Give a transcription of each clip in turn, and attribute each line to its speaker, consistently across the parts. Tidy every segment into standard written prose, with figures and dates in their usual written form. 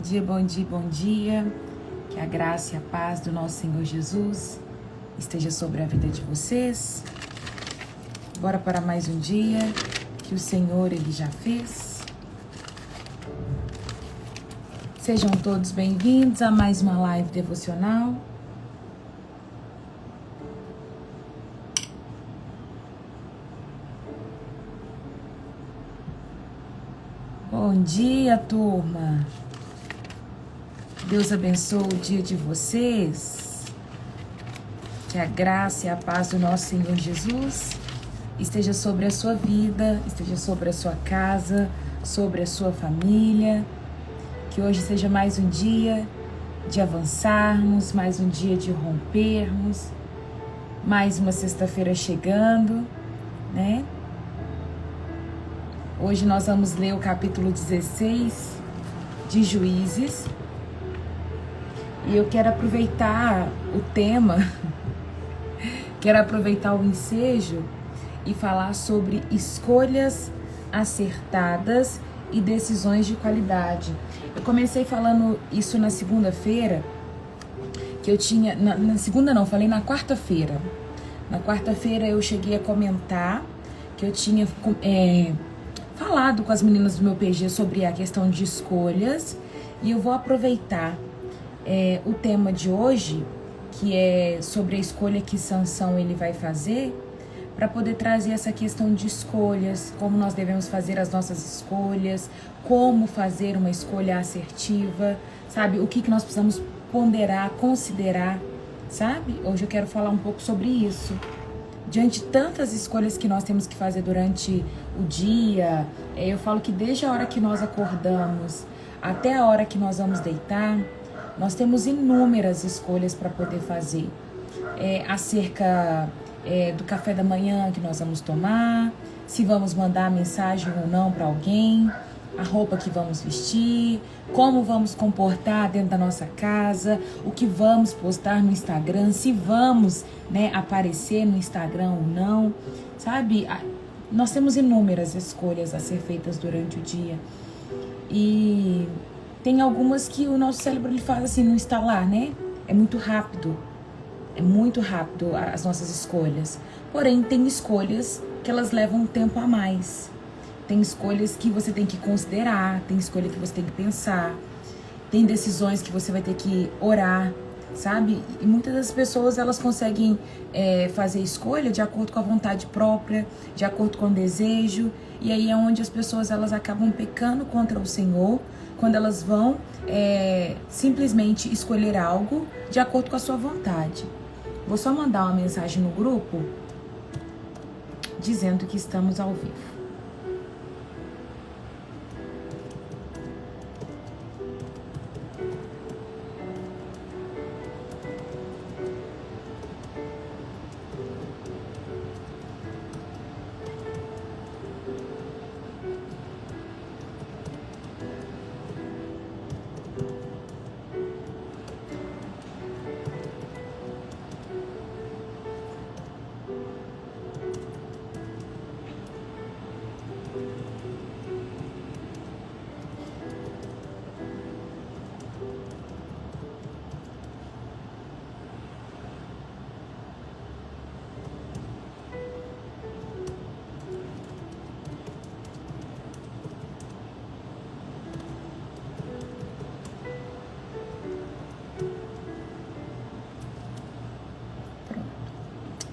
Speaker 1: dia, bom dia, bom dia. Que a graça e a paz do nosso Senhor Jesus esteja sobre a vida de vocês. Bora para mais um dia que o Senhor, Ele já fez. Sejam todos bem-vindos a mais uma live devocional. Bom dia, turma. Deus abençoe o dia de vocês. Que a graça e a paz do nosso Senhor Jesus esteja sobre a sua vida, esteja sobre a sua casa, sobre a sua família. Que hoje seja mais um dia de avançarmos, mais um dia de rompermos, mais uma sexta-feira chegando, né? Hoje nós vamos ler o capítulo 16 de Juízes. E eu quero aproveitar o tema, quero aproveitar o ensejo e falar sobre escolhas acertadas e decisões de qualidade. Eu comecei falando isso na segunda-feira, que eu tinha... Na segunda não, falei na quarta-feira. Na quarta-feira eu cheguei a comentar que eu tinha falado com as meninas do meu PG sobre a questão de escolhas. E eu vou aproveitar o tema de hoje, que é sobre a escolha que Sansão ele vai fazer, para poder trazer essa questão de escolhas, como nós devemos fazer as nossas escolhas, como fazer uma escolha assertiva, sabe? O que nós precisamos ponderar, considerar, sabe? Hoje eu quero falar um pouco sobre isso. Diante de tantas escolhas que nós temos que fazer durante o dia, eu falo que desde a hora que nós acordamos até a hora que nós vamos deitar, nós temos inúmeras escolhas para poder fazer. Acerca do café da manhã que nós vamos tomar, se vamos mandar mensagem ou não para alguém, a roupa que vamos vestir, como vamos comportar dentro da nossa casa, o que vamos postar no Instagram, se vamos, aparecer no Instagram ou não, sabe? Nós temos inúmeras escolhas a ser feitas durante o dia. E tem algumas que o nosso cérebro ele faz assim no instalar, né? É muito rápido as nossas escolhas. Porém, tem escolhas que elas levam um tempo a mais. Tem escolhas que você tem que considerar, tem escolha que você tem que pensar, tem decisões que você vai ter que orar, sabe? E muitas das pessoas, elas conseguem fazer escolha de acordo com a vontade própria, de acordo com o desejo, e aí é onde as pessoas elas acabam pecando contra o Senhor, quando elas vão simplesmente escolher algo de acordo com a sua vontade. Vou só mandar uma mensagem no grupo dizendo que estamos ao vivo.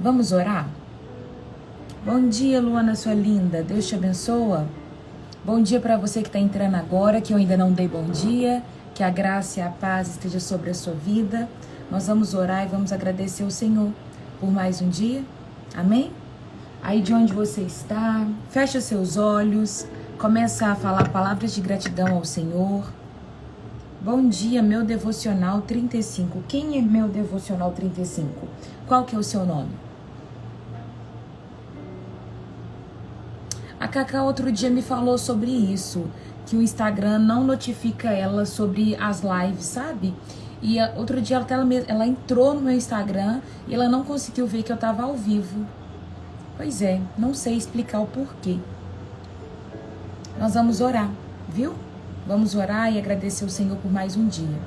Speaker 1: Vamos orar? Bom dia, Luana, sua linda. Deus te abençoa. Bom dia para você que está entrando agora, que eu ainda não dei bom dia. Que a graça e a paz esteja sobre a sua vida. Nós vamos orar e vamos agradecer ao Senhor por mais um dia. Amém? Aí de onde você está, fecha seus olhos, começa a falar palavras de gratidão ao Senhor. Bom dia, meu devocional 35. Quem é meu devocional 35? Qual que é o seu nome? A Cacá outro dia me falou sobre isso, que o Instagram não notifica ela sobre as lives, sabe? E outro dia ela entrou no meu Instagram e ela não conseguiu ver que eu tava ao vivo. Pois não sei explicar o porquê. Nós vamos orar, viu? Vamos orar e agradecer ao Senhor por mais um dia.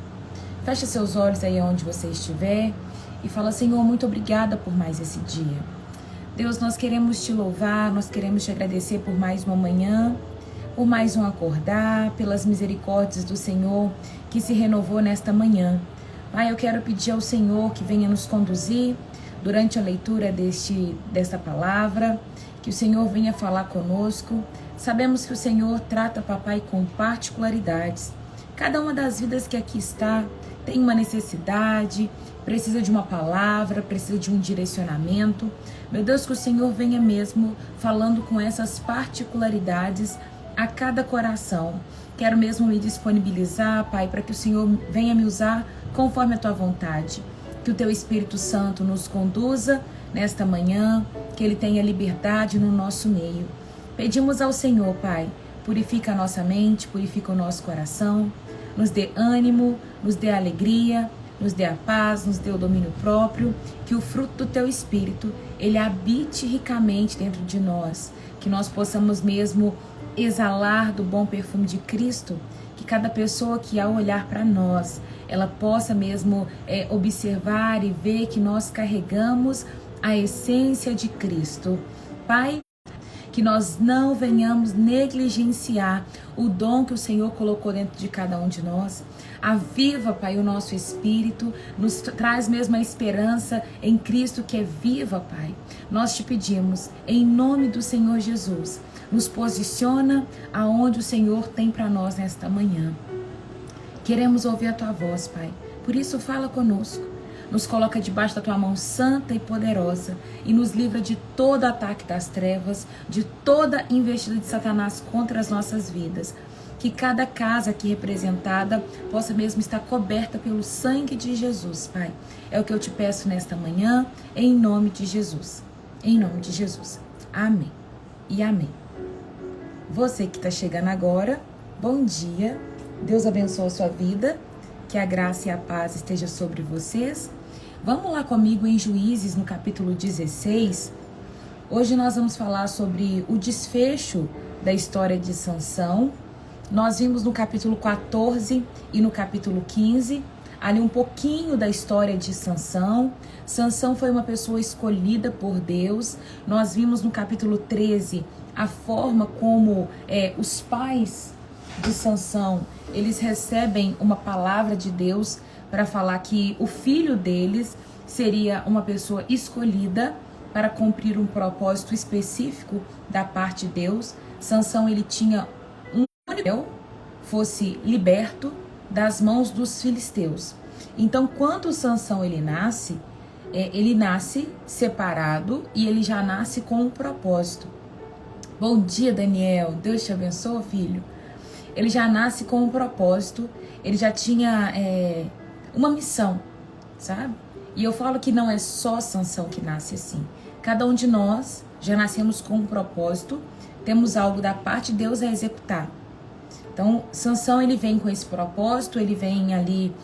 Speaker 1: Fecha seus olhos aí onde você estiver e fala: Senhor, muito obrigada por mais esse dia. Deus, nós queremos te louvar, nós queremos te agradecer por mais uma manhã, por mais um acordar, pelas misericórdias do Senhor que se renovou nesta manhã. Pai, eu quero pedir ao Senhor que venha nos conduzir durante a leitura desta palavra, que o Senhor venha falar conosco. Sabemos que o Senhor trata, papai, com particularidades. Cada uma das vidas que aqui está tem uma necessidade, precisa de uma palavra, precisa de um direcionamento. Meu Deus, que o Senhor venha mesmo falando com essas particularidades a cada coração. Quero mesmo me disponibilizar, Pai, para que o Senhor venha me usar conforme a Tua vontade. Que o Teu Espírito Santo nos conduza nesta manhã, que Ele tenha liberdade no nosso meio. Pedimos ao Senhor, Pai, purifica a nossa mente, purifica o nosso coração, nos dê ânimo, nos dê alegria, nos dê a paz, nos dê o domínio próprio, que o fruto do Teu Espírito, ele habite ricamente dentro de nós, que nós possamos mesmo exalar do bom perfume de Cristo, que cada pessoa que ao olhar para nós, ela possa mesmo observar e ver que nós carregamos a essência de Cristo. Pai, que nós não venhamos negligenciar o dom que o Senhor colocou dentro de cada um de nós. Aviva, Pai, o nosso espírito, nos traz mesmo a esperança em Cristo que é viva, Pai. Nós te pedimos, em nome do Senhor Jesus, nos posiciona aonde o Senhor tem para nós nesta manhã. Queremos ouvir a Tua voz, Pai. Por isso, fala conosco. Nos coloca debaixo da Tua mão santa e poderosa e nos livra de todo ataque das trevas, de toda investida de Satanás contra as nossas vidas. Que cada casa aqui representada possa mesmo estar coberta pelo sangue de Jesus, Pai. É o que eu te peço nesta manhã, em nome de Jesus. Em nome de Jesus. Amém e amém. Você que está chegando agora, bom dia. Deus abençoe a sua vida. Que a graça e a paz esteja sobre vocês. Vamos lá comigo em Juízes, no capítulo 16. Hoje nós vamos falar sobre o desfecho da história de Sansão. Nós vimos no capítulo 14 e no capítulo 15, ali um pouquinho da história de Sansão. Sansão foi uma pessoa escolhida por Deus. Nós vimos no capítulo 13 a forma como os pais de Sansão, eles recebem uma palavra de Deus para falar que o filho deles seria uma pessoa escolhida para cumprir um propósito específico da parte de Deus. Sansão, ele tinha um filho fosse liberto das mãos dos filisteus. Então, quando Sansão ele nasce separado e ele já nasce com um propósito. Bom dia, Daniel. Deus te abençoe, filho. Ele já nasce com um propósito, ele já tinha uma missão, sabe? E eu falo que não é só Sansão que nasce assim. Cada um de nós já nascemos com um propósito, temos algo da parte de Deus a executar. Então, Sansão, ele vem com esse propósito, ele vem ali,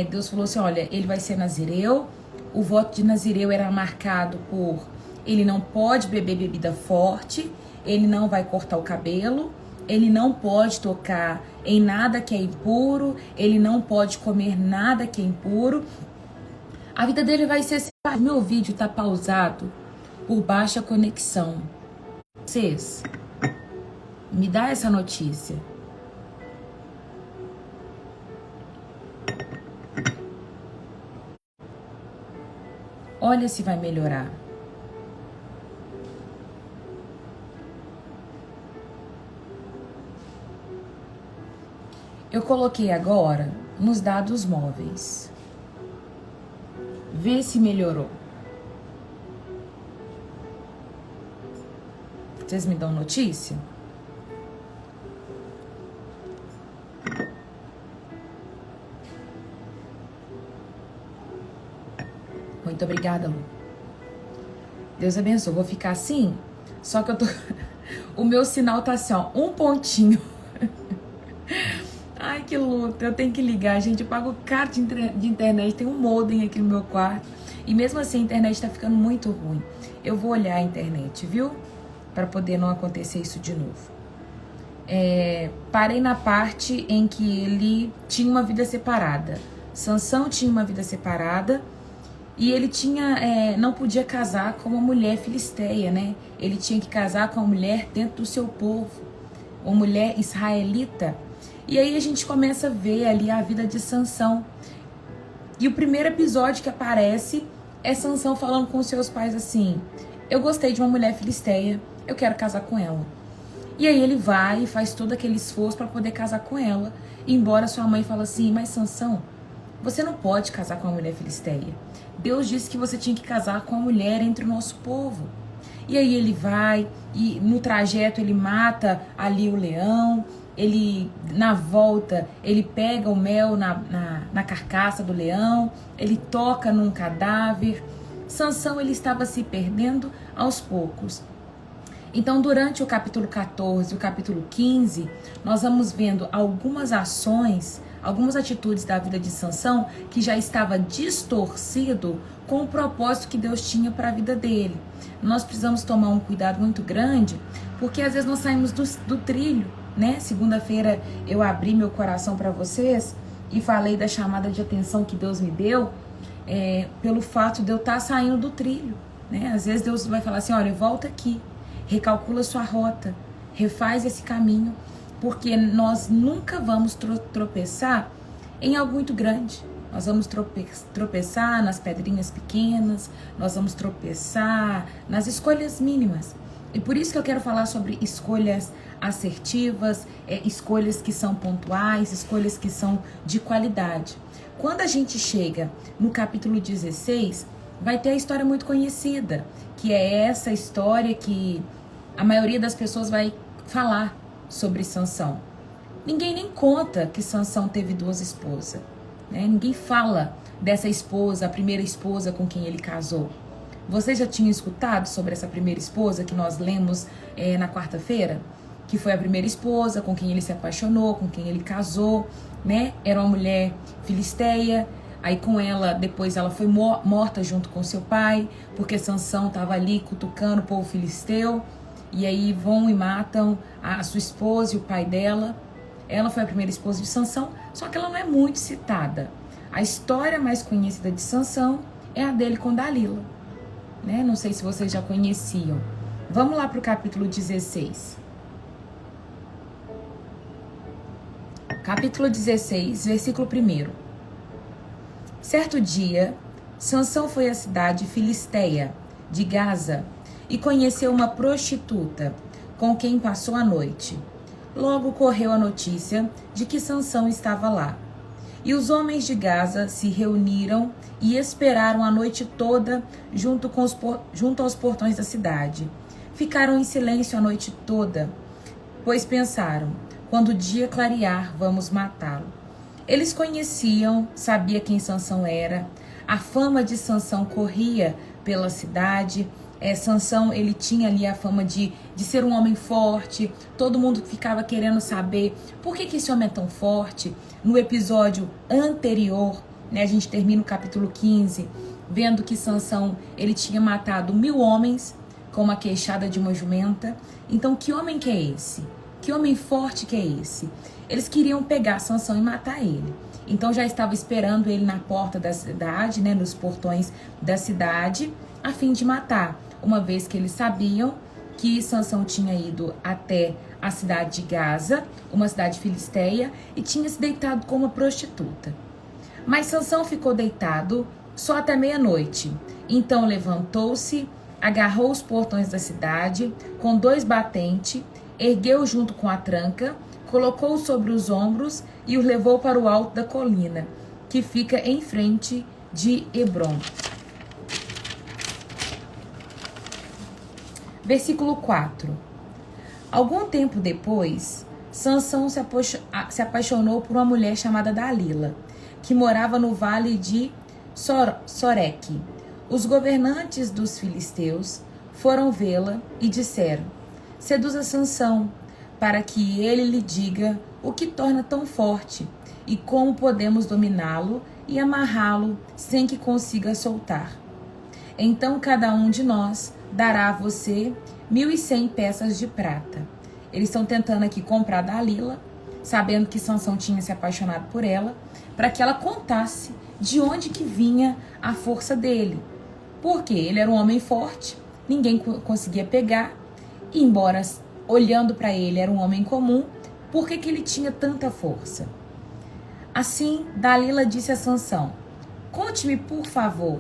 Speaker 1: Deus falou assim, olha, ele vai ser nazireu. O voto de nazireu era marcado por, ele não pode beber bebida forte, ele não vai cortar o cabelo, ele não pode tocar em nada que é impuro, ele não pode comer nada que é impuro. A vida dele vai ser separada. Meu vídeo está pausado por baixa conexão. Vocês, me dá essa notícia. Olha se vai melhorar. Eu coloquei agora nos dados móveis. Vê se melhorou. Vocês me dão notícia? Muito obrigada, Lu. Deus abençoe. Vou ficar assim, só que eu tô... O meu sinal tá assim, ó, um pontinho. Ai, que luta, eu tenho que ligar, gente, eu pago caro de internet, tem um modem aqui no meu quarto, e mesmo assim a internet tá ficando muito ruim. Eu vou olhar a internet, viu? Para poder não acontecer isso de novo. parei na parte em que ele tinha uma vida separada. Sansão tinha uma vida separada e ele não podia casar com uma mulher filisteia, né? Ele tinha que casar com uma mulher dentro do seu povo, uma mulher israelita. E aí a gente começa a ver ali a vida de Sansão. E o primeiro episódio que aparece é Sansão falando com seus pais assim: eu gostei de uma mulher filisteia, eu quero casar com ela. E aí ele vai e faz todo aquele esforço para poder casar com ela, embora sua mãe fale assim: mas Sansão, você não pode casar com uma mulher filisteia. Deus disse que você tinha que casar com uma mulher entre o nosso povo. E aí ele vai e no trajeto ele mata ali o leão. Ele, na volta, ele pega o mel na carcaça do leão, ele toca num cadáver. Sansão, ele estava se perdendo aos poucos. Então, durante o capítulo 14 e o capítulo 15, nós vamos vendo algumas ações, algumas atitudes da vida de Sansão que já estava distorcido com o propósito que Deus tinha para a vida dele. Nós precisamos tomar um cuidado muito grande, porque às vezes nós saímos do trilho, né? Segunda-feira eu abri meu coração para vocês e falei da chamada de atenção que Deus me deu, pelo fato de eu estar saindo do trilho, né? Às vezes Deus vai falar assim: olha, volta aqui, recalcula sua rota, refaz esse caminho, porque nós nunca vamos tropeçar em algo muito grande. Nós vamos tropeçar nas pedrinhas pequenas, nós vamos tropeçar nas escolhas mínimas. E por isso que eu quero falar sobre escolhas assertivas, escolhas que são pontuais, escolhas que são de qualidade. Quando a gente chega no capítulo 16, vai ter a história muito conhecida, que é essa história que a maioria das pessoas vai falar sobre Sansão. Ninguém nem conta que Sansão teve 2 esposas, né? Ninguém fala dessa esposa, a primeira esposa com quem ele casou. Vocês já tinham escutado sobre essa primeira esposa que nós lemos na quarta-feira? Que foi a primeira esposa com quem ele se apaixonou, com quem ele casou, né? Era uma mulher filisteia. Aí com ela, depois ela foi morta junto com seu pai, porque Sansão estava ali cutucando o povo filisteu. E aí vão e matam a sua esposa e o pai dela. Ela foi a primeira esposa de Sansão, só que ela não é muito citada. A história mais conhecida de Sansão é a dele com Dalila, né? Não sei se vocês já conheciam. Vamos lá para o capítulo 16. Capítulo 16, versículo 1. Certo dia, Sansão foi à cidade filisteia de Gaza e conheceu uma prostituta com quem passou a noite. Logo correu a notícia de que Sansão estava lá. E os homens de Gaza se reuniram e esperaram a noite toda junto aos portões da cidade. Ficaram em silêncio a noite toda, pois pensaram: quando o dia clarear, vamos matá-lo. Eles conheciam, sabia quem Sansão era. A fama de Sansão corria pela cidade. Sansão, ele tinha ali a fama de ser um homem forte. Todo mundo ficava querendo saber por que esse homem é tão forte. No episódio anterior, né, a gente termina o capítulo 15, vendo que Sansão, ele tinha matado 1000 homens com uma queixada de uma jumenta. Então, que homem que é esse? Que homem forte que é esse? Eles queriam pegar Sansão e matar ele. Então já estava esperando ele na porta da cidade, né, nos portões da cidade, a fim de matar, uma vez que eles sabiam que Sansão tinha ido até a cidade de Gaza, uma cidade filisteia, e tinha se deitado com uma prostituta. Mas Sansão ficou deitado só até meia-noite. Então levantou-se, agarrou os portões da cidade com 2 batentes, ergueu junto com a tranca, colocou-o sobre os ombros e o levou para o alto da colina, que fica em frente de Hebrom. Versículo 4. Algum tempo depois, Sansão se apaixonou por uma mulher chamada Dalila, que morava no vale de Soreque. Os governantes dos filisteus foram vê-la e disseram: seduza Sansão, para que ele lhe diga o que torna tão forte e como podemos dominá-lo e amarrá-lo sem que consiga soltar. Então cada um de nós dará a você 1.100 peças de prata. Eles estão tentando aqui comprar Dalila, sabendo que Sansão tinha se apaixonado por ela, para que ela contasse de onde que vinha a força dele. Porque ele era um homem forte, ninguém conseguia pegar, e embora olhando para ele era um homem comum, por que ele tinha tanta força? Assim, Dalila disse a Sansão: conte-me, por favor,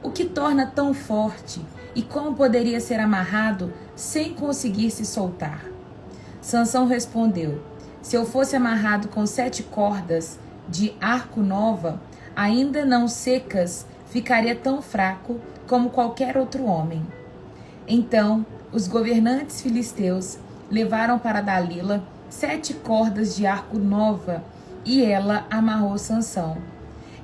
Speaker 1: o que torna tão forte e como poderia ser amarrado sem conseguir se soltar. Sansão respondeu: se eu fosse amarrado com 7 cordas de arco nova, ainda não secas, ficaria tão fraco como qualquer outro homem. Então, os governantes filisteus levaram para Dalila 7 cordas de arco nova e ela amarrou Sansão.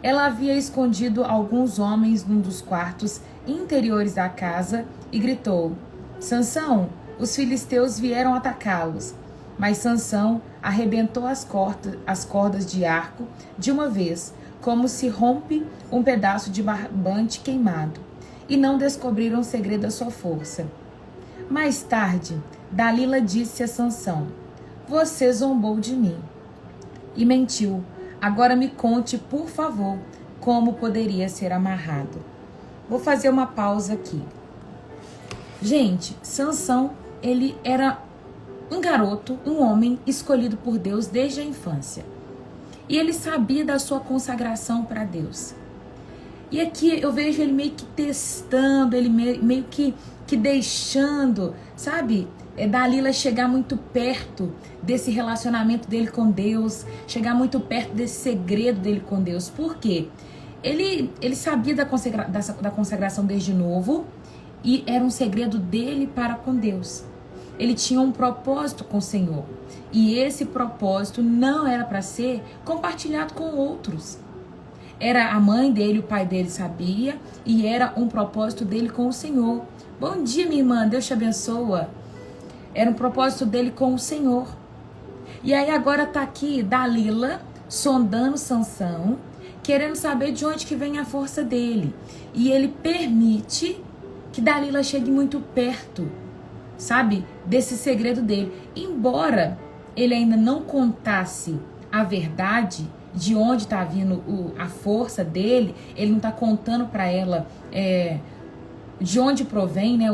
Speaker 1: Ela havia escondido alguns homens num dos quartos interiores da casa e gritou: Sansão, os filisteus vieram atacá-los. Mas Sansão arrebentou as cordas de arco de uma vez, como se rompe um pedaço de barbante queimado, e não descobriram o segredo da sua força. Mais tarde, Dalila disse a Sansão: você zombou de mim e mentiu. Agora me conte, por favor, como poderia ser amarrado. Vou fazer uma pausa aqui. Gente, Sansão, ele era um garoto, um homem escolhido por Deus desde a infância. E ele sabia da sua consagração para Deus. E aqui eu vejo ele meio que testando, ele meio que deixando, sabe? Dalila chegar muito perto desse relacionamento dele com Deus, chegar muito perto desse segredo dele com Deus. Por quê? Ele sabia da consagração desde novo e era um segredo dele para com Deus. Ele tinha um propósito com o Senhor e esse propósito não era para ser compartilhado com outros. Era a mãe dele, o pai dele sabia e era um propósito dele com o Senhor. Bom dia, minha irmã, Deus te abençoa. Era um propósito dele com o Senhor. E aí agora tá aqui Dalila sondando Sansão, querendo saber de onde que vem a força dele. E ele permite que Dalila chegue muito perto, sabe, desse segredo dele. Embora ele ainda não contasse a verdade de onde está vindo a força dele, ele não está contando para ela de onde provém, né,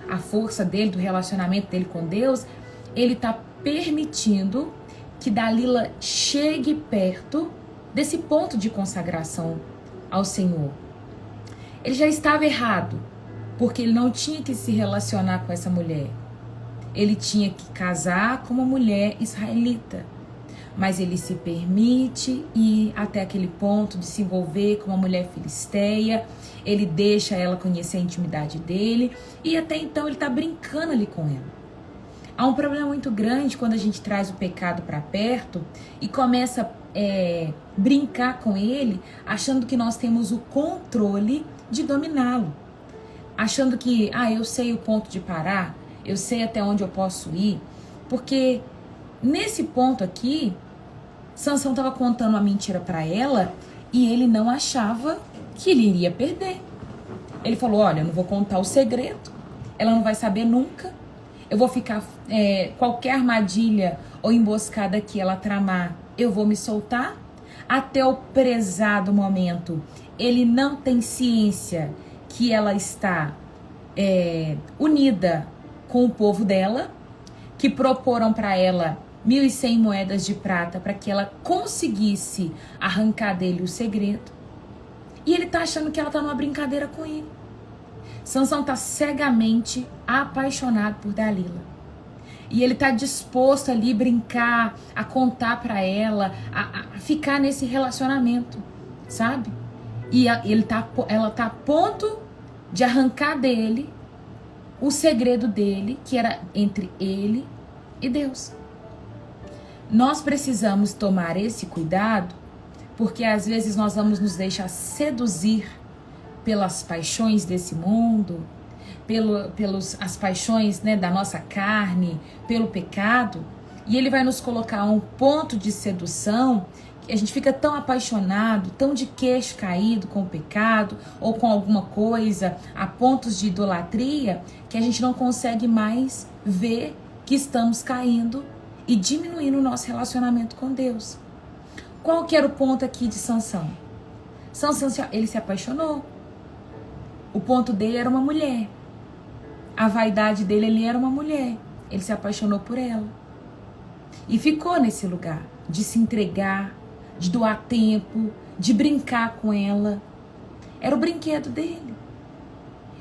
Speaker 1: a força dele, do relacionamento dele com Deus. Ele está permitindo que Dalila chegue perto desse ponto de consagração ao Senhor. Ele já estava errado, porque ele não tinha que se relacionar com essa mulher. Ele tinha que casar com uma mulher israelita. Mas ele se permite ir até aquele ponto de se envolver com uma mulher filisteia. Ele deixa ela conhecer a intimidade dele. E até então ele está brincando ali com ela. Há um problema muito grande quando a gente traz o pecado para perto e começa a brincar com ele, achando que nós temos o controle de dominá-lo. Achando que, eu sei o ponto de parar, eu sei até onde eu posso ir. Porque nesse ponto aqui, Sansão estava contando uma mentira para ela e ele não achava que ele iria perder. Ele falou: olha, eu não vou contar o segredo, ela não vai saber nunca, eu vou ficar, qualquer armadilha ou emboscada que ela tramar, eu vou me soltar. Até o prezado momento, ele não tem ciência que ela está unida com o povo dela, que proporam para ela 1.100 moedas de prata para que ela conseguisse arrancar dele o segredo. E ele tá achando que ela tá numa brincadeira com ele. Sansão tá cegamente apaixonado por Dalila. E ele tá disposto ali a brincar, a contar para ela, a ficar nesse relacionamento, sabe? E ela tá a ponto de arrancar dele o segredo dele, que era entre ele e Deus. Nós precisamos tomar esse cuidado, porque às vezes nós vamos nos deixar seduzir pelas paixões desse mundo, as paixões, né, da nossa carne, pelo pecado, e ele vai nos colocar a um ponto de sedução que a gente fica tão apaixonado, tão de queixo caído com o pecado ou com alguma coisa, a pontos de idolatria, que a gente não consegue mais ver que estamos caindo e diminuindo o nosso relacionamento com Deus. Qual que era o ponto aqui de Sansão? Sansão, ele se apaixonou. O ponto dele era uma mulher. A vaidade dele, ele era uma mulher. Ele se apaixonou por ela. E ficou nesse lugar de se entregar, de doar tempo, de brincar com ela. Era o brinquedo dele.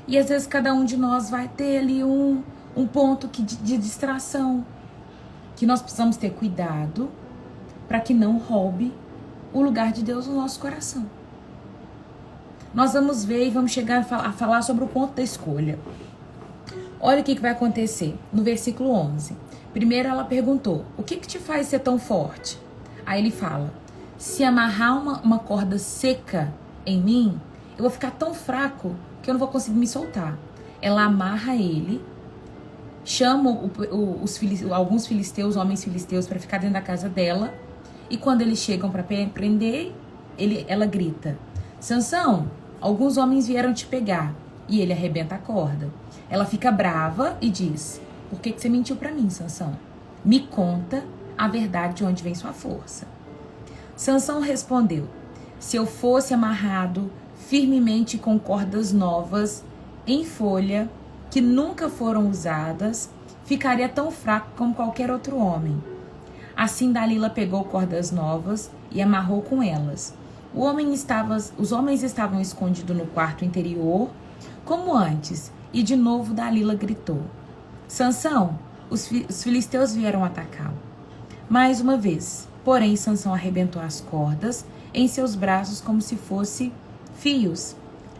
Speaker 1: E às vezes cada um de nós vai ter ali um ponto de distração. Que nós precisamos ter cuidado para que não roube o lugar de Deus no nosso coração. Nós vamos ver e vamos chegar a falar sobre o ponto da escolha. Olha o que vai acontecer no versículo 11. Primeiro ela perguntou, o que te faz ser tão forte? Aí ele fala, se amarrar uma corda seca em mim, eu vou ficar tão fraco que eu não vou conseguir me soltar. Ela amarra ele, chama alguns filisteus, homens filisteus, para ficar dentro da casa dela. E quando eles chegam para prender, ela grita, Sansão, alguns homens vieram te pegar. E ele arrebenta a corda. Ela fica brava e diz, por que você mentiu para mim, Sansão? Me conta a verdade de onde vem sua força. Sansão respondeu, se eu fosse amarrado firmemente com cordas novas, em folha, que nunca foram usadas, ficaria tão fraco como qualquer outro homem. Assim Dalila pegou cordas novas e amarrou com elas. Os homens estavam escondidos no quarto interior, como antes, e de novo Dalila gritou. Sansão, os filisteus vieram atacá-lo. Mais uma vez, porém Sansão arrebentou as cordas em seus braços como se fosse fios.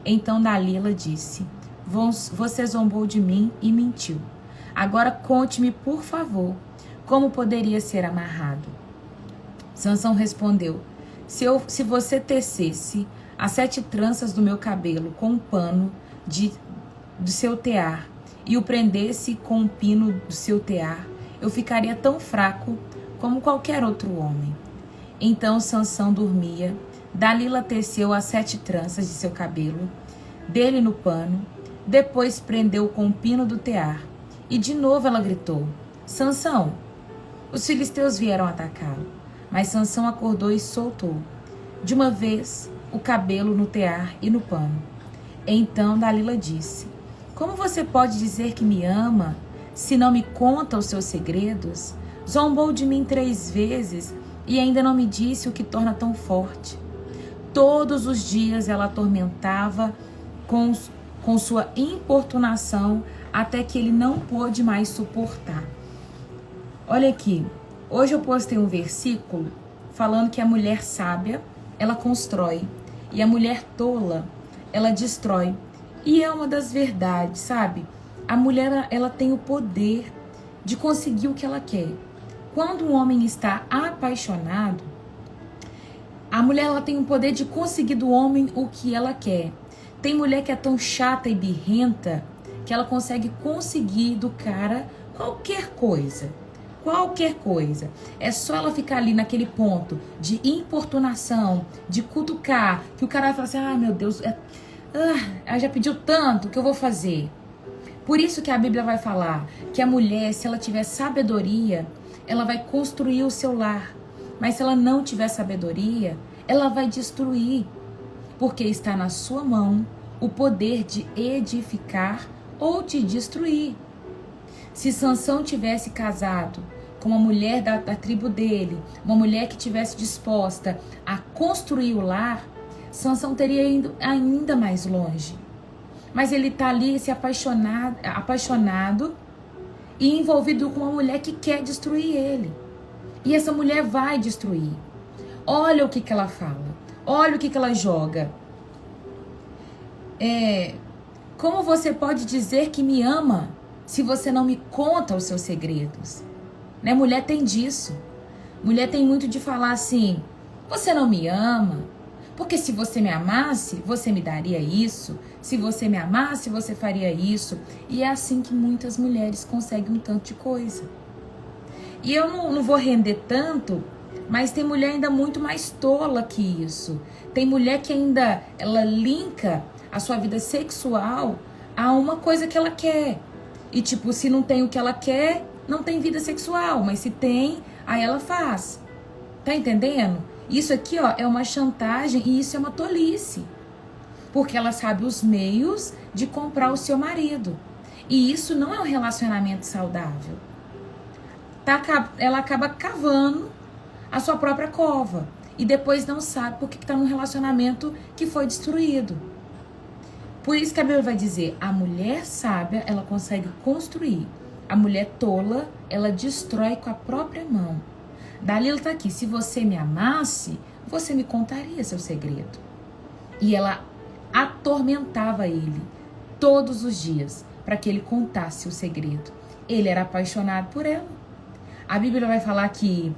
Speaker 1: Então Dalila disse, você zombou de mim e mentiu. Agora conte-me, por favor, como poderia ser amarrado. Sansão respondeu, se você tecesse as 7 tranças do meu cabelo com um pano do seu tear e o prendesse com um pino do seu tear, eu ficaria tão fraco como qualquer outro homem. Então Sansão dormia. Dalila teceu as 7 tranças de seu cabelo, dele no pano, depois prendeu com o pino do tear. E de novo ela gritou, Sansão, os filisteus vieram atacá-lo. Mas Sansão acordou e soltou, de uma vez, o cabelo no tear e no pano. Então Dalila disse, como você pode dizer que me ama, se não me conta os seus segredos? Zombou de mim 3 vezes e ainda não me disse o que torna tão forte. Todos os dias ela atormentava com sua importunação até que ele não pôde mais suportar. Olha aqui, hoje eu postei um versículo falando que a mulher sábia, ela constrói, e a mulher tola, ela destrói. E é uma das verdades, sabe? A mulher, ela tem o poder de conseguir o que ela quer. Quando um homem está apaixonado, a mulher, ela tem o poder de conseguir do homem o que ela quer. Tem mulher que é tão chata e birrenta que ela consegue conseguir do cara qualquer coisa. Qualquer coisa. É só ela ficar ali naquele ponto de importunação, de cutucar, que o cara vai falar assim, ah, meu Deus, ela já pediu tanto, o que eu vou fazer? Por isso que a Bíblia vai falar que a mulher, se ela tiver sabedoria, ela vai construir o seu lar. Mas se ela não tiver sabedoria, ela vai destruir. Porque está na sua mão o poder de edificar ou de destruir. Se Sansão tivesse casado com uma mulher da tribo dele, uma mulher que tivesse disposta a construir o lar, Sansão teria ido ainda mais longe. Mas ele está ali se apaixonado e envolvido com uma mulher que quer destruir ele. E essa mulher vai destruir. Olha o que ela fala. Olha o que ela joga. Como você pode dizer que me ama se você não me conta os seus segredos? Né? Mulher tem disso. Mulher tem muito de falar assim, você não me ama, porque se você me amasse, você me daria isso. Se você me amasse, você faria isso. E é assim que muitas mulheres conseguem um tanto de coisa. E eu não vou render tanto, mas tem mulher ainda muito mais tola que isso. Tem mulher que ainda, ela linka a sua vida sexual a uma coisa que ela quer. E tipo, se não tem o que ela quer, não tem vida sexual, mas se tem, aí ela faz. Tá entendendo? Isso aqui, ó, é uma chantagem e isso é uma tolice. Porque ela sabe os meios de comprar o seu marido. E isso não é um relacionamento saudável. Ela acaba cavando a sua própria cova. E depois não sabe porque está num relacionamento que foi destruído. Por isso que a Bíblia vai dizer, a mulher sábia, ela consegue construir. A mulher tola, ela destrói com a própria mão. Dalila está aqui, se você me amasse, você me contaria seu segredo. E ela atormentava ele todos os dias para que ele contasse o segredo. Ele era apaixonado por ela. A Bíblia vai falar que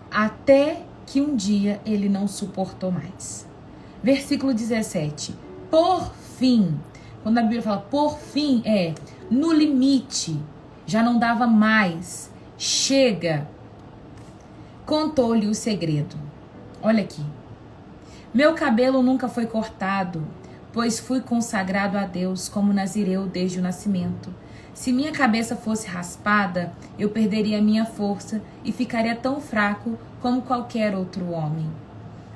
Speaker 1: até que um dia ele não suportou mais. Versículo 17. Por fim, quando a Bíblia fala por fim, é no limite, já não dava mais, chega, contou-lhe o segredo. Olha aqui. Meu cabelo nunca foi cortado, pois fui consagrado a Deus como nazireu desde o nascimento. Se minha cabeça fosse raspada, eu perderia minha força e ficaria tão fraco como qualquer outro homem.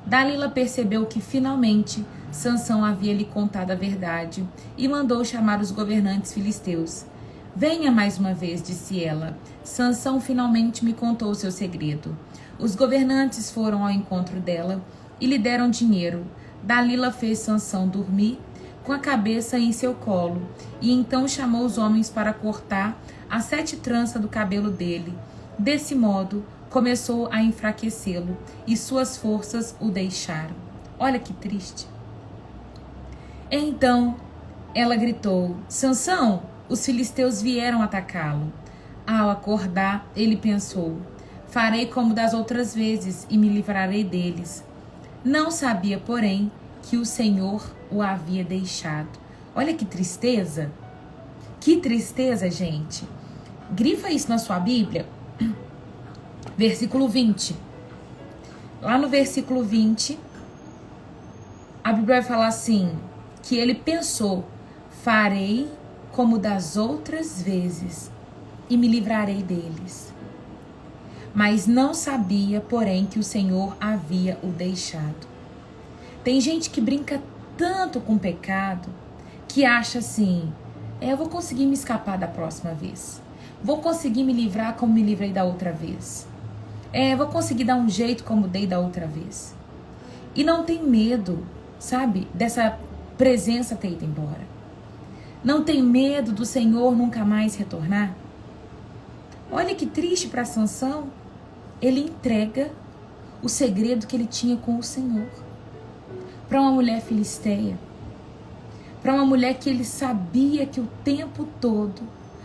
Speaker 1: Dalila percebeu que finalmente Sansão havia lhe contado a verdade e mandou chamar os governantes filisteus. Venha mais uma vez, disse ela. Sansão finalmente me contou o seu segredo. Os governantes foram ao encontro dela e lhe deram dinheiro. Dalila fez Sansão dormir com a cabeça em seu colo e então chamou os homens para cortar as 7 tranças do cabelo dele. Desse modo, começou a enfraquecê-lo e suas forças o deixaram. Olha que triste. Então ela gritou, Sansão, os filisteus vieram atacá-lo. Ao acordar, ele pensou, farei como das outras vezes e me livrarei deles. Não sabia, porém, que o Senhor o havia deixado. Olha que tristeza. Que tristeza, gente. Grifa isso na sua Bíblia. Versículo 20. Lá no versículo 20, a Bíblia vai falar assim, que ele pensou, farei como das outras vezes e me livrarei deles. Mas não sabia, porém, que o Senhor havia o deixado. Tem gente que brinca tanto com o pecado que acha assim, eu vou conseguir me escapar da próxima vez. Vou conseguir me livrar como me livrei da outra vez. Vou conseguir dar um jeito como dei da outra vez. E não tem medo, sabe, dessa presença ter ido embora. Não tem medo do Senhor nunca mais retornar. Olha que triste para Sansão. Ele entrega o segredo que ele tinha com o Senhor para uma mulher filisteia, para uma mulher que ele sabia que o tempo todo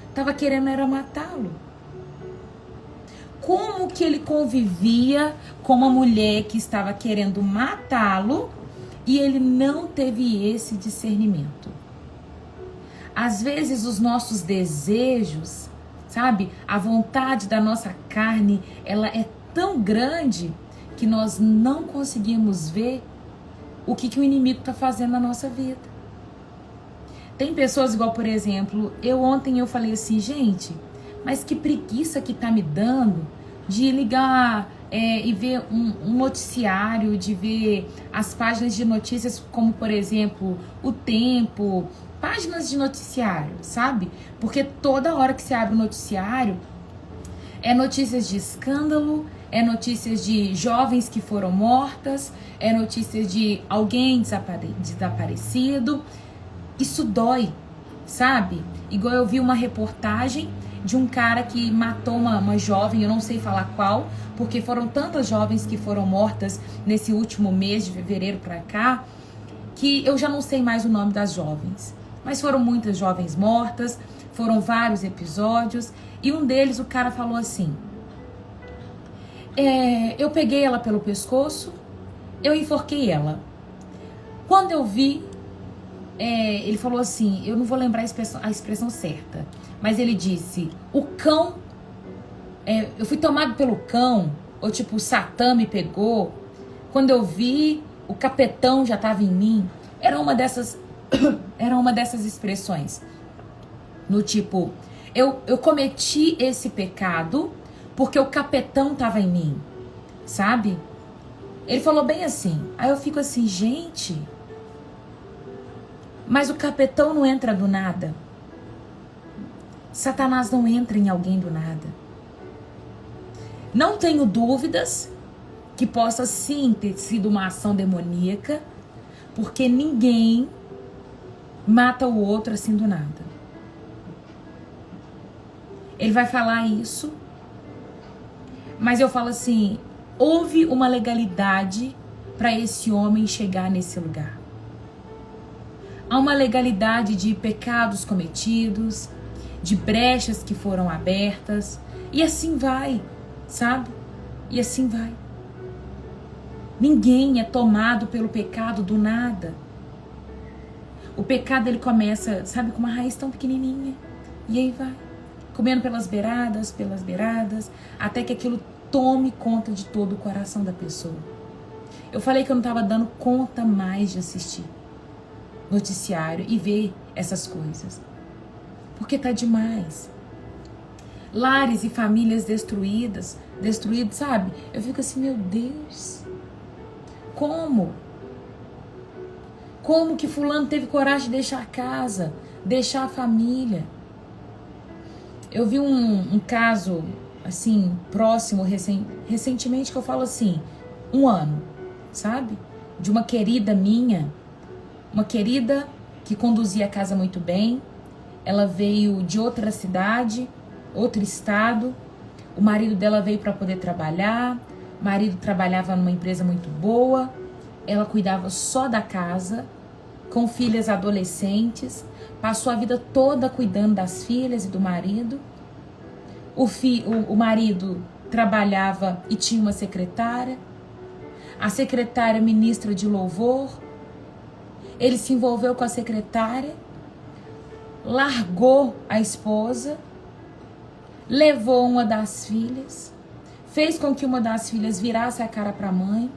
Speaker 1: estava querendo era matá-lo. Como que ele convivia com uma mulher que estava querendo matá-lo e ele não teve esse discernimento? Às vezes os nossos desejos, sabe, a vontade da nossa carne, ela é tão grande que nós não conseguimos ver o que o inimigo está fazendo na nossa vida. Tem pessoas igual, por exemplo, ontem eu falei assim, gente, mas que preguiça que tá me dando de ligar e ver um noticiário, de ver as páginas de notícias, como por exemplo, O Tempo, páginas de noticiário, sabe? Porque toda hora que você abre o noticiário, é notícias de escândalo, é notícias de jovens que foram mortas, é notícias de alguém desaparecido. Isso dói, sabe? Igual eu vi uma reportagem de um cara que matou uma jovem, eu não sei falar qual, porque foram tantas jovens que foram mortas nesse último mês de fevereiro pra cá, que eu já não sei mais o nome das jovens. Mas foram muitas jovens mortas, foram vários episódios, e um deles o cara falou assim, eu peguei ela pelo pescoço, eu enforquei ela. Quando eu vi, ele falou assim, eu não vou lembrar a expressão certa, mas ele disse, o cão, eu fui tomado pelo cão, ou tipo, o Satã me pegou. Quando eu vi, o capetão já estava em mim. Era uma dessas expressões. No tipo, Eu cometi esse pecado porque o capetão tava em mim, sabe? Ele falou bem assim. Aí eu fico assim, gente, mas o capetão não entra do nada. Satanás não entra em alguém do nada. Não tenho dúvidas que possa sim ter sido uma ação demoníaca, porque ninguém mata o outro assim do nada. Ele vai falar isso, mas eu falo assim, houve uma legalidade para esse homem chegar nesse lugar. Há uma legalidade de pecados cometidos, de brechas que foram abertas, e assim vai, sabe? E assim vai. Ninguém é tomado pelo pecado do nada. O pecado, ele começa, sabe, com uma raiz tão pequenininha, e aí vai, comendo pelas beiradas, até que aquilo tome conta de todo o coração da pessoa. Eu falei que eu não estava dando conta mais de assistir noticiário e ver essas coisas, porque tá demais. Lares e famílias destruídos, sabe? Eu fico assim, meu Deus, como que fulano teve coragem de deixar a casa, deixar a família? Eu vi um caso, assim, próximo, recentemente, que eu falo assim, 1 ano, sabe? De uma querida minha, uma querida que conduzia a casa muito bem. Ela veio de outra cidade, outro estado. O marido dela veio para poder trabalhar. O marido trabalhava numa empresa muito boa. Ela cuidava só da casa, com filhas adolescentes. Passou a vida toda cuidando das filhas e do marido. O marido trabalhava e tinha uma secretária. A secretária ministra de louvor. Ele se envolveu com a secretária, largou a esposa, levou uma das filhas, fez com que uma das filhas virasse a cara para a mãe,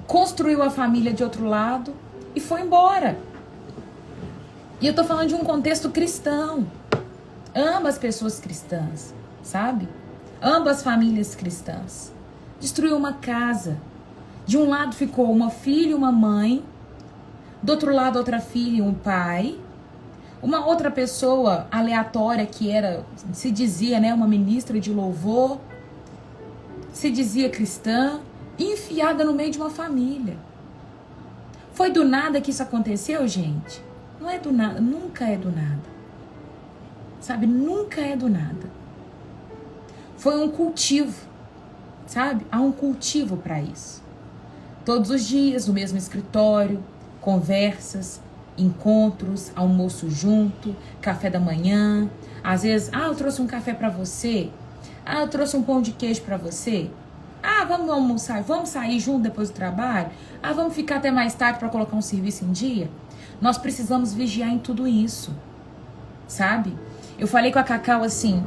Speaker 1: construiu a família de outro lado e foi embora. E eu tô falando de um contexto cristão. Ambas pessoas cristãs, sabe? Ambas famílias cristãs. Destruiu uma casa. De um lado ficou uma filha e uma mãe. Do outro lado, outra filha e um pai. Uma outra pessoa aleatória que era, se dizia, né, uma ministra de louvor. Se dizia cristã. Enfiada no meio de uma família. Foi do nada que isso aconteceu, gente? Não é do nada, nunca é do nada. Sabe? Nunca é do nada. Foi um cultivo, sabe? Há um cultivo para isso. Todos os dias, no mesmo escritório, conversas, encontros, almoço junto, café da manhã. Às vezes, eu trouxe um café para você. Eu trouxe um pão de queijo para você. Vamos almoçar, vamos sair junto depois do trabalho. Vamos ficar até mais tarde para colocar um serviço em dia. Nós precisamos vigiar em tudo isso, sabe? Eu falei com a Cacau assim,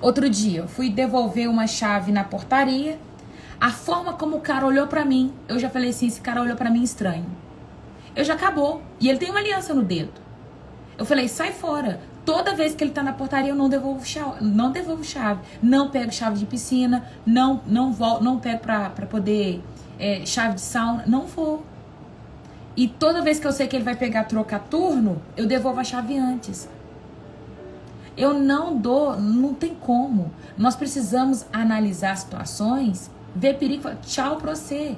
Speaker 1: outro dia, eu fui devolver uma chave na portaria. A forma como o cara olhou pra mim, eu já falei assim, esse cara olhou pra mim estranho. Eu já acabou. E ele tem uma aliança no dedo. Eu falei, sai fora. Toda vez que ele tá na portaria, eu não devolvo chave. Não pego chave de piscina. Não pego pra poder chave de sauna. Não vou. E toda vez que eu sei que ele vai trocar turno, eu devolvo a chave antes. Eu não dou, não tem como. Nós precisamos analisar situações, ver perigo, tchau pra você.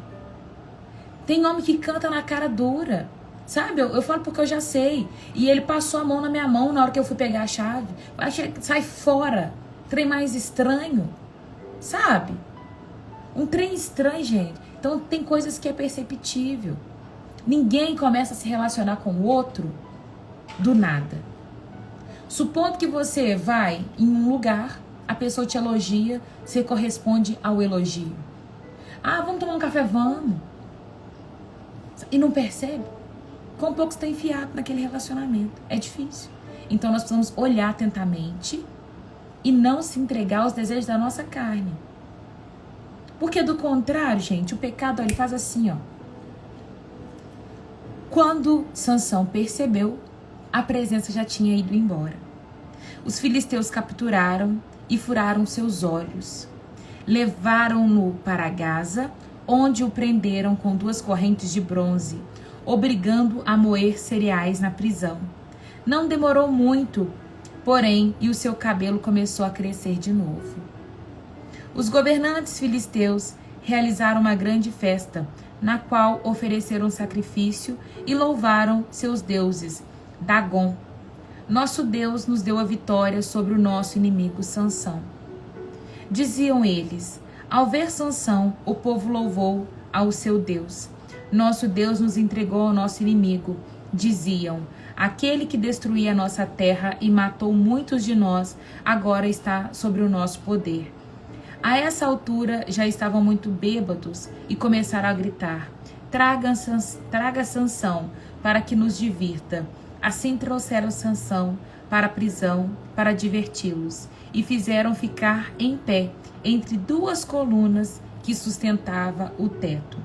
Speaker 1: Tem homem que canta na cara dura, sabe? Eu falo porque eu já sei. E ele passou a mão na minha mão na hora que eu fui pegar a chave. Sai fora. Trem mais estranho, sabe? Um trem estranho, gente. Então tem coisas que é perceptível. Ninguém começa a se relacionar com o outro do nada. Supondo que você vai em um lugar, a pessoa te elogia, você corresponde ao elogio. Vamos tomar um café? Vamos. E não percebe? Com pouco você está enfiado naquele relacionamento. É difícil. Então nós precisamos olhar atentamente e não se entregar aos desejos da nossa carne. Porque do contrário, gente, o pecado ele faz assim, ó. Quando Sansão percebeu a presença já tinha ido embora. Os filisteus capturaram e furaram seus olhos. Levaram-no para Gaza, onde o prenderam com 2 correntes de bronze, obrigando a moer cereais na prisão. Não demorou muito, porém, e o seu cabelo começou a crescer de novo. Os governantes filisteus realizaram uma grande festa, na qual ofereceram sacrifício e louvaram seus deuses. Dagom, nosso Deus, nos deu a vitória sobre o nosso inimigo Sansão. Diziam eles: ao ver Sansão, o povo louvou ao seu Deus. Nosso Deus nos entregou ao nosso inimigo. Diziam: aquele que destruía a nossa terra e matou muitos de nós, agora está sobre o nosso poder. A essa altura já estavam muito bêbados e começaram a gritar: traga Sansão para que nos divirta. Assim trouxeram Sansão para a prisão para diverti-los e fizeram ficar em pé entre 2 colunas que sustentava o teto.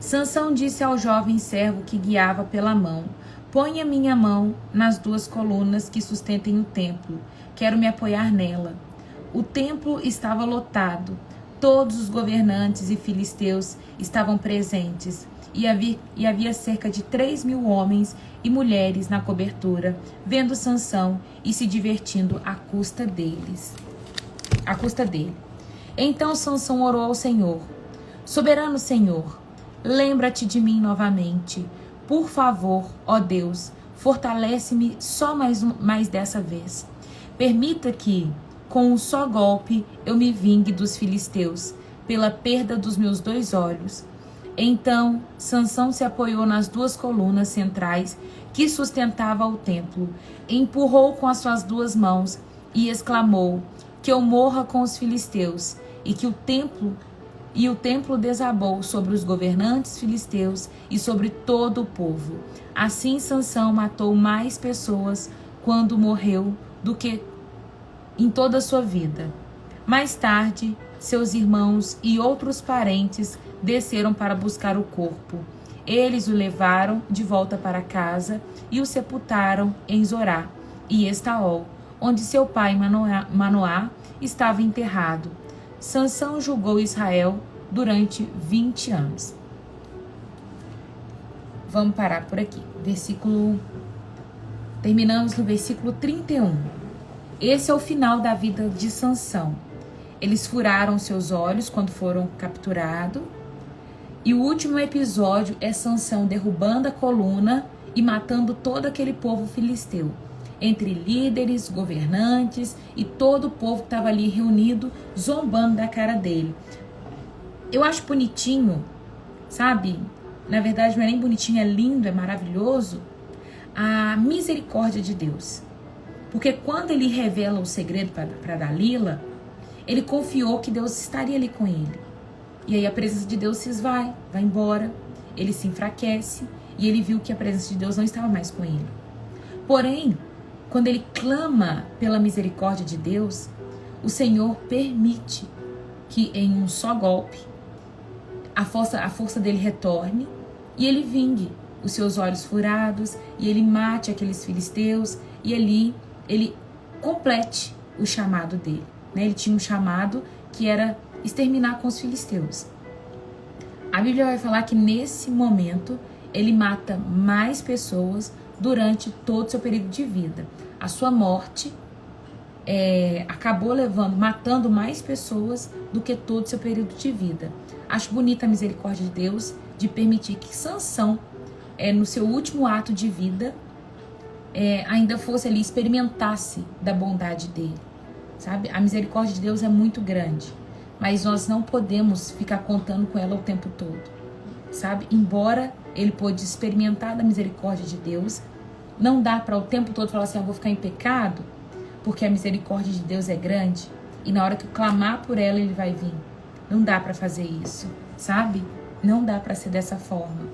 Speaker 1: Sansão disse ao jovem servo que guiava pela mão: ponha minha mão nas 2 colunas que sustentem o templo. Quero me apoiar nela. O templo estava lotado. Todos os governantes e filisteus estavam presentes. E havia cerca de 3.000 homens e mulheres na cobertura, vendo Sansão e se divertindo à custa dele. Então Sansão orou ao Senhor: soberano Senhor, lembra-te de mim novamente. Por favor, ó Deus, fortalece-me só mais dessa vez. Permita que, com um só golpe, eu me vingue dos filisteus, pela perda dos meus 2 olhos. Então Sansão se apoiou nas 2 colunas centrais que sustentavam o templo, empurrou com as suas 2 mãos e exclamou: que eu morra com os filisteus. E o templo desabou sobre os governantes filisteus e sobre todo o povo. Assim Sansão matou mais pessoas quando morreu do que em toda a sua vida. Mais tarde, seus irmãos e outros parentes desceram para buscar o corpo. Eles o levaram de volta para casa e o sepultaram em Zorá e Estaol, onde seu pai Manoá estava enterrado. Sansão julgou Israel durante 20 anos. Vamos parar por aqui. Terminamos no versículo 31. Esse é o final da vida de Sansão. Eles furaram seus olhos quando foram capturados. E o último episódio é Sansão derrubando a coluna e matando todo aquele povo filisteu. Entre líderes, governantes e todo o povo que estava ali reunido, zombando da cara dele. Eu acho bonitinho, sabe? Na verdade não é nem bonitinho, é lindo, é maravilhoso. A misericórdia de Deus. Porque quando ele revela o segredo para Dalila, ele confiou que Deus estaria ali com ele. E aí a presença de Deus se esvai, vai embora, ele se enfraquece e ele viu que a presença de Deus não estava mais com ele. Porém, quando ele clama pela misericórdia de Deus, o Senhor permite que em um só golpe a força dele retorne e ele vingue os seus olhos furados e ele mate aqueles filisteus e ali ele complete o chamado dele. Né? Ele tinha um chamado que era exterminar com os filisteus. A Bíblia vai falar que nesse momento ele mata mais pessoas durante todo o seu período de vida. A sua morte acabou matando mais pessoas do que todo o seu período de vida. Acho bonita a misericórdia de Deus de permitir que Sansão, no seu último ato de vida, ainda fosse ali, experimentasse da bondade dele. Sabe? A misericórdia de Deus é muito grande, mas nós não podemos ficar contando com ela o tempo todo. Sabe? Embora ele pôde experimentar da misericórdia de Deus, não dá para o tempo todo falar assim: eu vou ficar em pecado, porque a misericórdia de Deus é grande e na hora que eu clamar por ela, ele vai vir. Não dá para fazer isso, sabe? Não dá para ser dessa forma.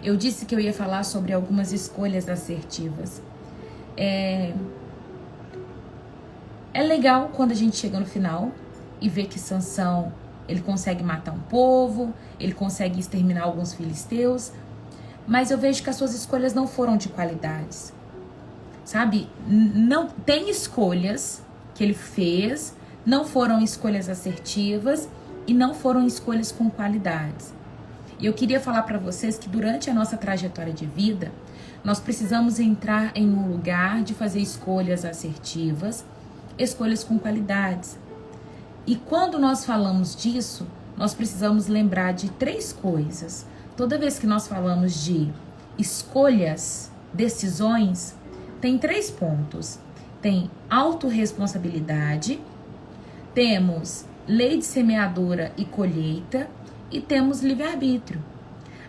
Speaker 1: Eu disse que eu ia falar sobre algumas escolhas assertivas. É legal quando a gente chega no final e vê que Sansão, ele consegue matar um povo, ele consegue exterminar alguns filisteus, mas eu vejo que as suas escolhas não foram de qualidades. Sabe? Não tem escolhas que ele fez, não foram escolhas assertivas e não foram escolhas com qualidades. E eu queria falar para vocês que durante a nossa trajetória de vida, nós precisamos entrar em um lugar de fazer escolhas assertivas, escolhas com qualidades. E quando nós falamos disso, nós precisamos lembrar de 3 coisas. Toda vez que nós falamos de escolhas, decisões, tem 3 pontos. Tem autorresponsabilidade, temos lei de semeadura e colheita e temos livre-arbítrio.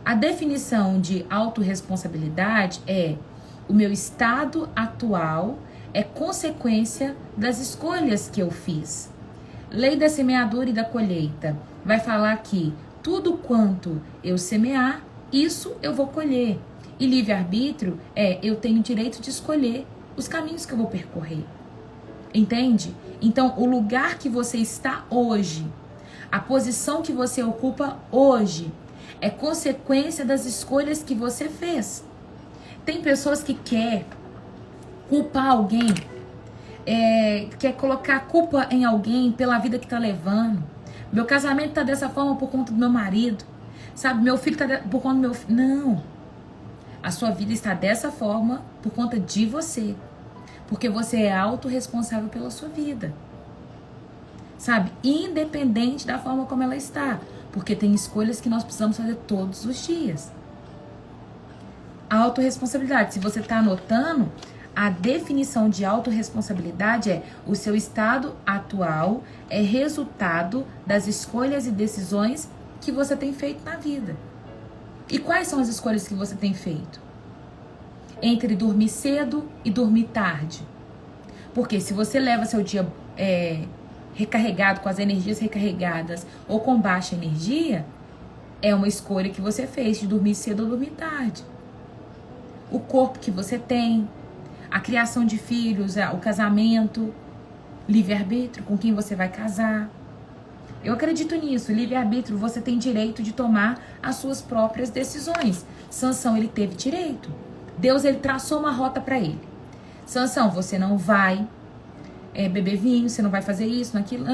Speaker 1: A definição de autorresponsabilidade é: o meu estado atual é consequência das escolhas que eu fiz. Lei da semeadura e da colheita vai falar que tudo quanto eu semear, isso eu vou colher. E livre-arbítrio é: eu tenho direito de escolher os caminhos que eu vou percorrer. Entende? Então, o lugar que você está hoje, a posição que você ocupa hoje, é consequência das escolhas que você fez. Tem pessoas que querem culpar alguém, quer colocar culpa em alguém pela vida que tá levando. Meu casamento tá dessa forma por conta do meu marido. Sabe, meu filho tá por conta do meu filho. Não. A sua vida está dessa forma por conta de você. Porque você é autorresponsável pela sua vida. Sabe? Independente da forma como ela está. Porque tem escolhas que nós precisamos fazer todos os dias. A autorresponsabilidade. Se você está anotando, a definição de autorresponsabilidade é: o seu estado atual é resultado das escolhas e decisões que você tem feito na vida. E quais são as escolhas que você tem feito? Entre dormir cedo e dormir tarde. Porque se você leva seu dia recarregado, com as energias recarregadas ou com baixa energia, é uma escolha que você fez de dormir cedo ou dormir tarde. O corpo que você tem, a criação de filhos, o casamento, livre-arbítrio, com quem você vai casar. Eu acredito nisso, livre-arbítrio, você tem direito de tomar as suas próprias decisões. Sansão, ele teve direito. Deus, ele traçou uma rota para ele. Sansão, você não vai beber vinho, você não vai fazer isso, naquilo.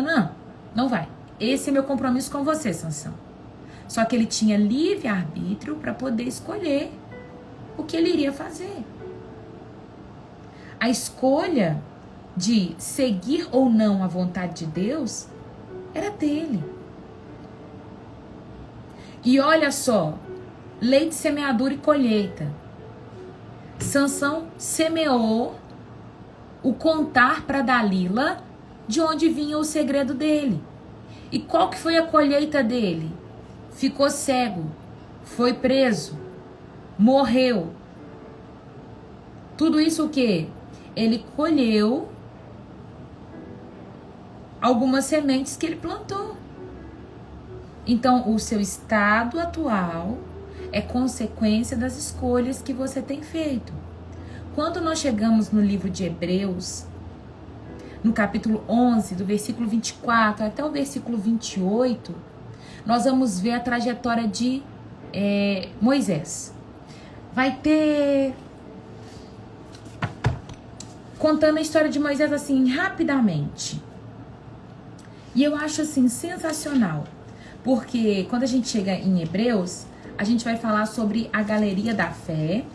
Speaker 1: Não vai. Esse é meu compromisso com você, Sansão. Só que ele tinha livre-arbítrio para poder escolher o que ele iria fazer. A escolha de seguir ou não a vontade de Deus era dele. E olha só, lei de semeadura e colheita. Sansão semeou o contar para Dalila de onde vinha o segredo dele. E qual que foi a colheita dele? Ficou cego, foi preso, morreu. Tudo isso o quê? Ele colheu algumas sementes que ele plantou. Então, o seu estado atual é consequência das escolhas que você tem feito. Quando nós chegamos no livro de Hebreus, no capítulo 11, do versículo 24 até o versículo 28, nós vamos ver a trajetória de Moisés. Vai ter... contando a história de Moisés assim, rapidamente. E eu acho assim, sensacional. Porque quando a gente chega em Hebreus, a gente vai falar sobre a galeria da fé.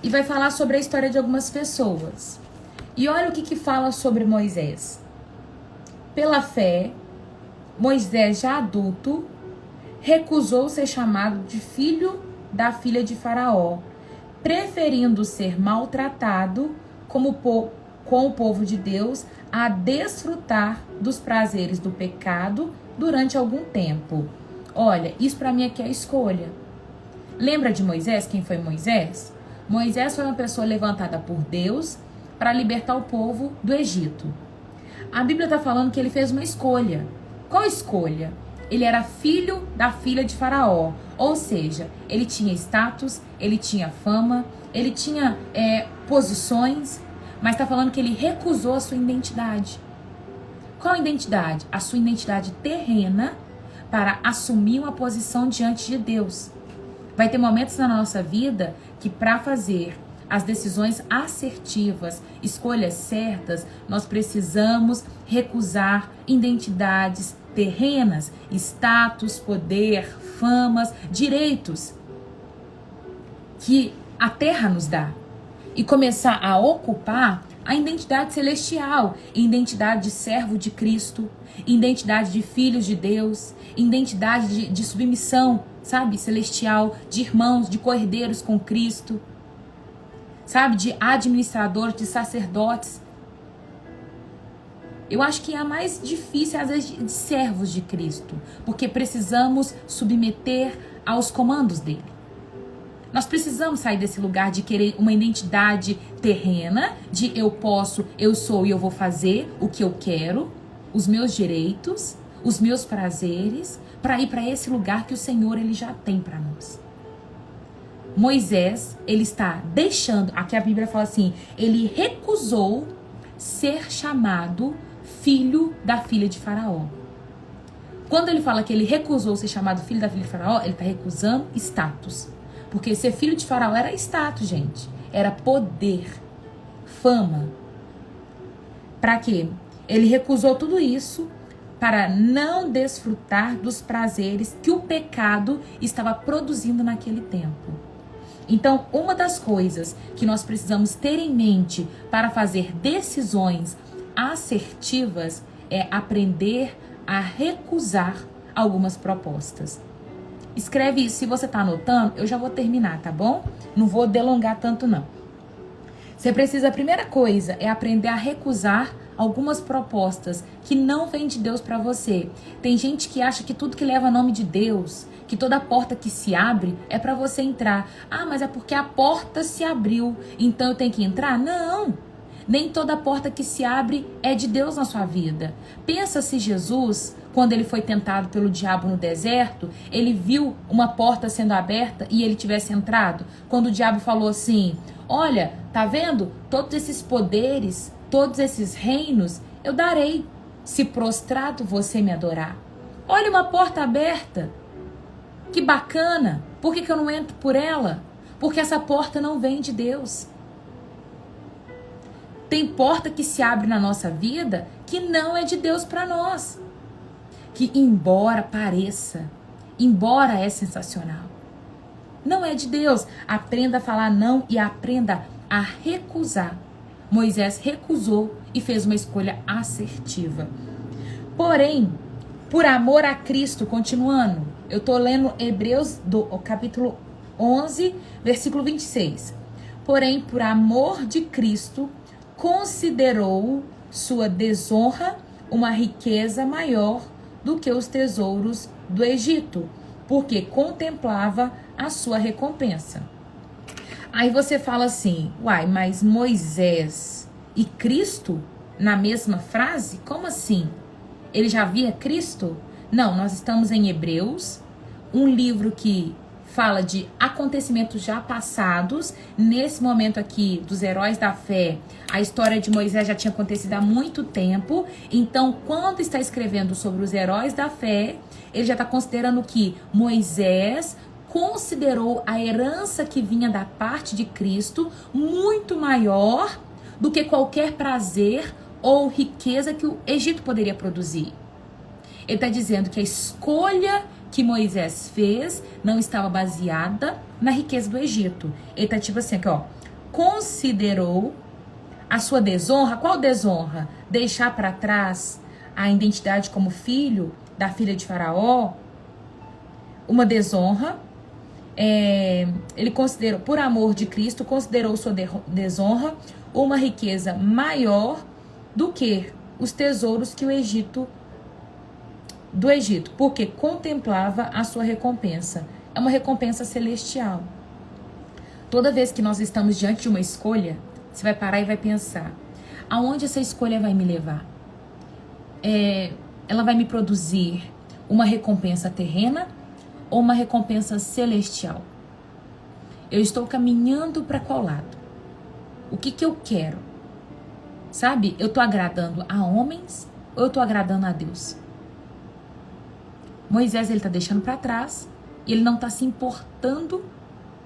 Speaker 1: E vai falar sobre a história de algumas pessoas. E olha o que fala sobre Moisés. Pela fé, Moisés, já adulto, recusou ser chamado de filho da filha de Faraó, preferindo ser maltratado com o povo de Deus a desfrutar dos prazeres do pecado durante algum tempo. Olha, isso para mim aqui é a escolha. Lembra de Moisés? Quem foi Moisés? Moisés foi uma pessoa levantada por Deus para libertar o povo do Egito. A Bíblia está falando que ele fez uma escolha. Qual escolha? Ele era filho da filha de Faraó. Ou seja, ele tinha status, ele tinha fama, ele tinha posições, mas está falando que ele recusou a sua identidade. Qual identidade? A sua identidade terrena para assumir uma posição diante de Deus. Vai ter momentos na nossa vida que para fazer as decisões assertivas, escolhas certas, nós precisamos recusar identidades terrenas, status, poder, famas, direitos que a terra nos dá e começar a ocupar a identidade celestial, identidade de servo de Cristo, identidade de filhos de Deus, identidade de submissão, sabe, celestial, de irmãos, de co-herdeiros com Cristo, sabe, de administradores, de sacerdotes. Eu acho que é a mais difícil, às vezes, de servos de Cristo, porque precisamos submeter aos comandos dele. Nós precisamos sair desse lugar de querer uma identidade terrena, de eu posso, eu sou e eu vou fazer o que eu quero, os meus direitos, os meus prazeres, para ir para esse lugar que o Senhor ele já tem para nós. Moisés, ele está deixando, aqui a Bíblia fala assim, ele recusou ser chamado filho da filha de Faraó. Quando ele fala que ele recusou ser chamado filho da filha de Faraó, ele está recusando status. Porque ser filho de Faraó era status, gente. Era poder, fama. Para quê? Ele recusou tudo isso para não desfrutar dos prazeres que o pecado estava produzindo naquele tempo. Então, uma das coisas que nós precisamos ter em mente para fazer decisões assertivas é aprender a recusar algumas propostas. Escreve isso, se você tá anotando, eu já vou terminar, tá bom? Não vou delongar tanto, não. Você precisa, a primeira coisa, é aprender a recusar algumas propostas que não vêm de Deus para você. Tem gente que acha que tudo que leva nome de Deus, que toda porta que se abre é para você entrar. Ah, mas é porque a porta se abriu, então eu tenho que entrar? Não! Nem toda porta que se abre é de Deus na sua vida. Pensa se Jesus, quando ele foi tentado pelo diabo no deserto, ele viu uma porta sendo aberta e ele tivesse entrado. Quando o diabo falou assim, olha, tá vendo? Todos esses poderes, todos esses reinos, eu darei, se prostrado você me adorar. Olha uma porta aberta. Que bacana. Por que eu não entro por ela? Porque essa porta não vem de Deus. Tem porta que se abre na nossa vida que não é de Deus para nós. Que embora pareça, embora é sensacional, não é de Deus. Aprenda a falar não e aprenda a recusar. Moisés recusou e fez uma escolha assertiva. Porém, por amor a Cristo, continuando, eu estou lendo Hebreus, capítulo 11, versículo 26. Porém, por amor de Cristo, considerou sua desonra uma riqueza maior do que os tesouros do Egito, porque contemplava a sua recompensa. Aí você fala assim, uai, mas Moisés e Cristo na mesma frase? Como assim? Ele já via Cristo? Não, nós estamos em Hebreus, um livro que fala de acontecimentos já passados. Nesse momento aqui dos heróis da fé, a história de Moisés já tinha acontecido há muito tempo. Então, quando está escrevendo sobre os heróis da fé, ele já está considerando que Moisés considerou a herança que vinha da parte de Cristo muito maior do que qualquer prazer ou riqueza que o Egito poderia produzir. Ele está dizendo que a escolha que Moisés fez não estava baseada na riqueza do Egito. Ele está tipo assim, aqui, ó, considerou a sua desonra. Qual desonra? Deixar para trás a identidade como filho da filha de Faraó? Uma desonra. Ele considerou, por amor de Cristo, considerou sua desonra uma riqueza maior do que os tesouros que do Egito, porque contemplava a sua recompensa. É uma recompensa celestial. Toda vez que nós estamos diante de uma escolha, você vai parar e vai pensar, aonde essa escolha vai me levar? Ela vai me produzir uma recompensa terrena ou uma recompensa celestial? Eu estou caminhando para qual lado? O que eu quero? Sabe? Eu estou agradando a homens ou eu estou agradando a Deus? Moisés, ele está deixando para trás E ele não está se importando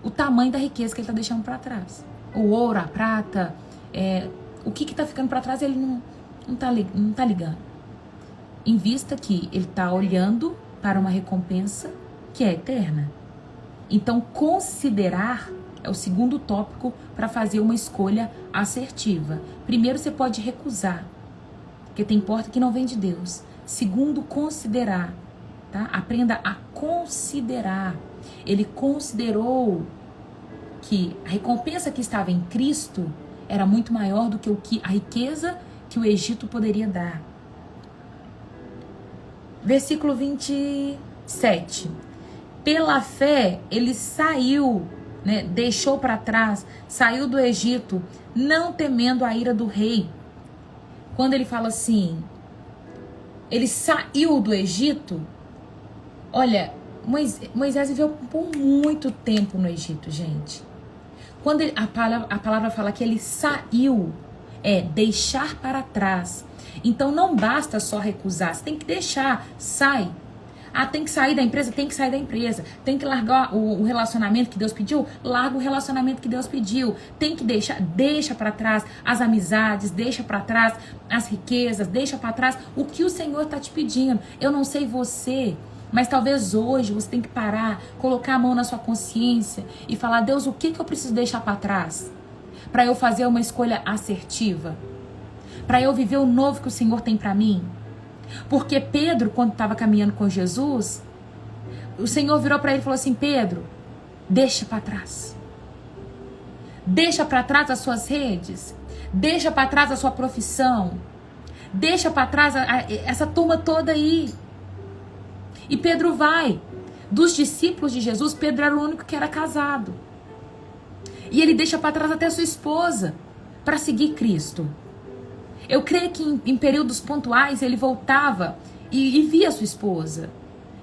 Speaker 1: o tamanho da riqueza que ele está deixando para trás. O ouro, a prata, o que está ficando para trás, ele não tá ligando. Em vista que ele está olhando para uma recompensa que é eterna. Então, considerar é o segundo tópico para fazer uma escolha assertiva. Primeiro, você pode recusar, porque tem porta que não vem de Deus. Segundo, considerar. Tá? Aprenda a considerar. Ele considerou que a recompensa que estava em Cristo era muito maior do que a riqueza que o Egito poderia dar. Versículo 27. Pela fé, ele saiu, né, deixou para trás, saiu do Egito, não temendo a ira do rei. Quando ele fala assim, ele saiu do Egito, olha, Moisés viveu por muito tempo no Egito, gente. Quando a palavra fala que ele saiu, deixar para trás. Então não basta só recusar, você tem que deixar, sai. Tem que sair da empresa? Tem que sair da empresa. Tem que largar o relacionamento que Deus pediu? Larga o relacionamento que Deus pediu. Tem que deixa para trás as amizades, deixa para trás as riquezas, deixa para trás o que o Senhor está te pedindo. Eu não sei você, mas talvez hoje você tem que parar, colocar a mão na sua consciência e falar, Deus, o que eu preciso deixar para trás? Para eu fazer uma escolha assertiva? Para eu viver o novo que o Senhor tem para mim? Porque Pedro, quando estava caminhando com Jesus, o Senhor virou para ele e falou assim, Pedro, deixa para trás. Deixa para trás as suas redes. Deixa para trás a sua profissão. Deixa para trás essa turma toda aí. E Pedro vai. Dos discípulos de Jesus, Pedro era o único que era casado. E ele deixa para trás até a sua esposa para seguir Cristo. Eu creio que em períodos pontuais ele voltava e via a sua esposa.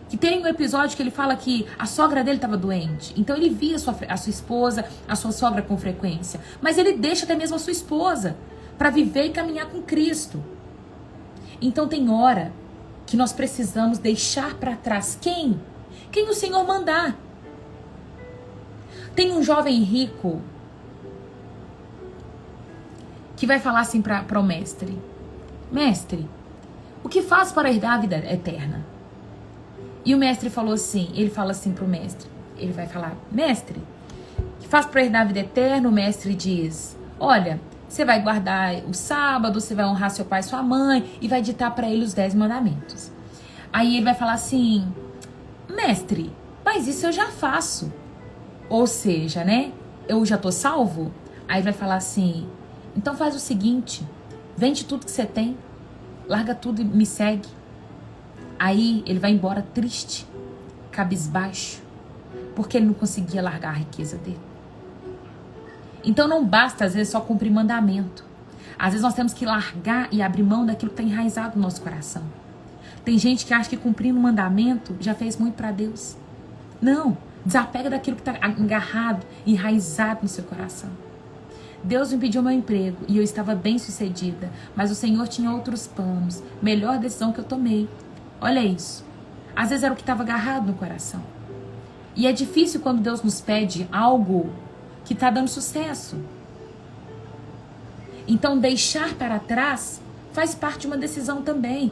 Speaker 1: Que tem um episódio que ele fala que a sogra dele estava doente. Então ele via a sua esposa, a sua sogra com frequência. Mas ele deixa até mesmo a sua esposa para viver e caminhar com Cristo. Então tem hora que nós precisamos deixar para trás quem? Quem o Senhor mandar. Tem um jovem rico que vai falar assim para o mestre, mestre, o que faz para herdar a vida eterna? E o mestre ele fala assim para o mestre, ele vai falar, mestre, o que faz para herdar a vida eterna? O mestre diz, olha, você vai guardar o sábado, você vai honrar seu pai e sua mãe, e vai ditar para ele os 10 mandamentos. Aí ele vai falar assim, mestre, mas isso eu já faço. Ou seja, né, eu já tô salvo? Aí vai falar assim, então faz o seguinte, vende tudo que você tem, larga tudo e me segue. Aí ele vai embora triste, cabisbaixo, porque ele não conseguia largar a riqueza dele. Então não basta às vezes só cumprir mandamento. Às vezes nós temos que largar e abrir mão daquilo que está enraizado no nosso coração. Tem gente que acha que cumprindo o mandamento já fez muito para Deus. Não, desapega daquilo que está agarrado, enraizado no seu coração. Deus me pediu meu emprego e eu estava bem sucedida, mas o Senhor tinha outros planos. Melhor decisão que eu tomei. Olha isso. Às vezes era o que estava agarrado no coração. E é difícil quando Deus nos pede algo que está dando sucesso. Então deixar para trás faz parte de uma decisão também,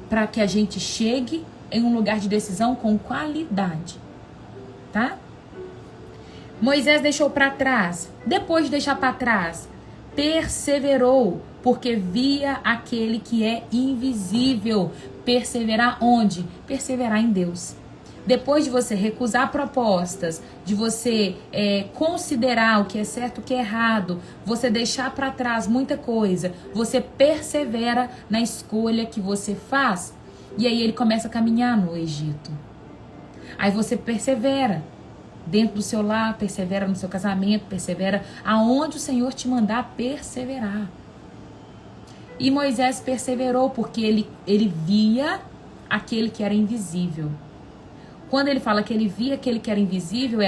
Speaker 1: para que a gente chegue em um lugar de decisão com qualidade. Tá? Moisés deixou para trás. Depois de deixar para trás, perseverou, porque via aquele que é invisível. Perseverar onde? Perseverar em Deus. Depois de você recusar propostas, de você considerar o que é certo e o que é errado, você deixar para trás muita coisa, você persevera na escolha que você faz. E aí ele começa a caminhar no Egito. Aí você persevera dentro do seu lar, persevera no seu casamento, persevera aonde o Senhor te mandar perseverar. E Moisés perseverou porque ele via aquele que era invisível. Quando ele fala que ele via aquele que era invisível,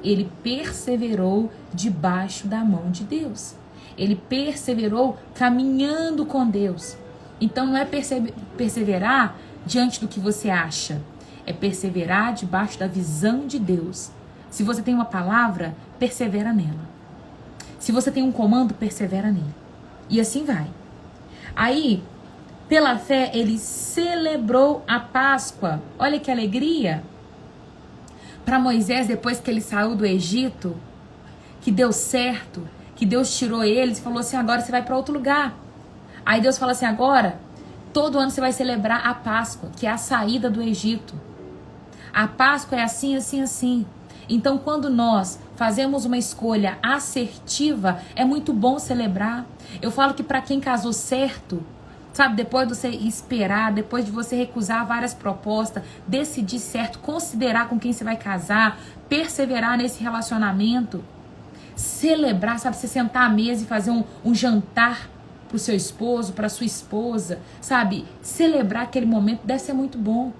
Speaker 1: ele perseverou debaixo da mão de Deus. Ele perseverou caminhando com Deus. Então não é perseverar diante do que você acha. É perseverar debaixo da visão de Deus. Se você tem uma palavra, persevera nela. Se você tem um comando, persevera nele. E assim vai. Aí, pela fé, ele celebrou a Páscoa. Olha que alegria. Para Moisés, depois que ele saiu do Egito, que deu certo, que Deus tirou eles e falou assim, agora você vai para outro lugar. Aí Deus fala assim, agora, todo ano você vai celebrar a Páscoa, que é a saída do Egito. A Páscoa é assim, assim, assim. Então, quando nós fazemos uma escolha assertiva, é muito bom celebrar. Eu falo que para quem casou certo, sabe, depois de você esperar, depois de você recusar várias propostas, decidir certo, considerar com quem você vai casar, perseverar nesse relacionamento, celebrar, sabe, você sentar à mesa e fazer um jantar pro seu esposo, pra sua esposa, sabe, celebrar aquele momento deve ser muito bom.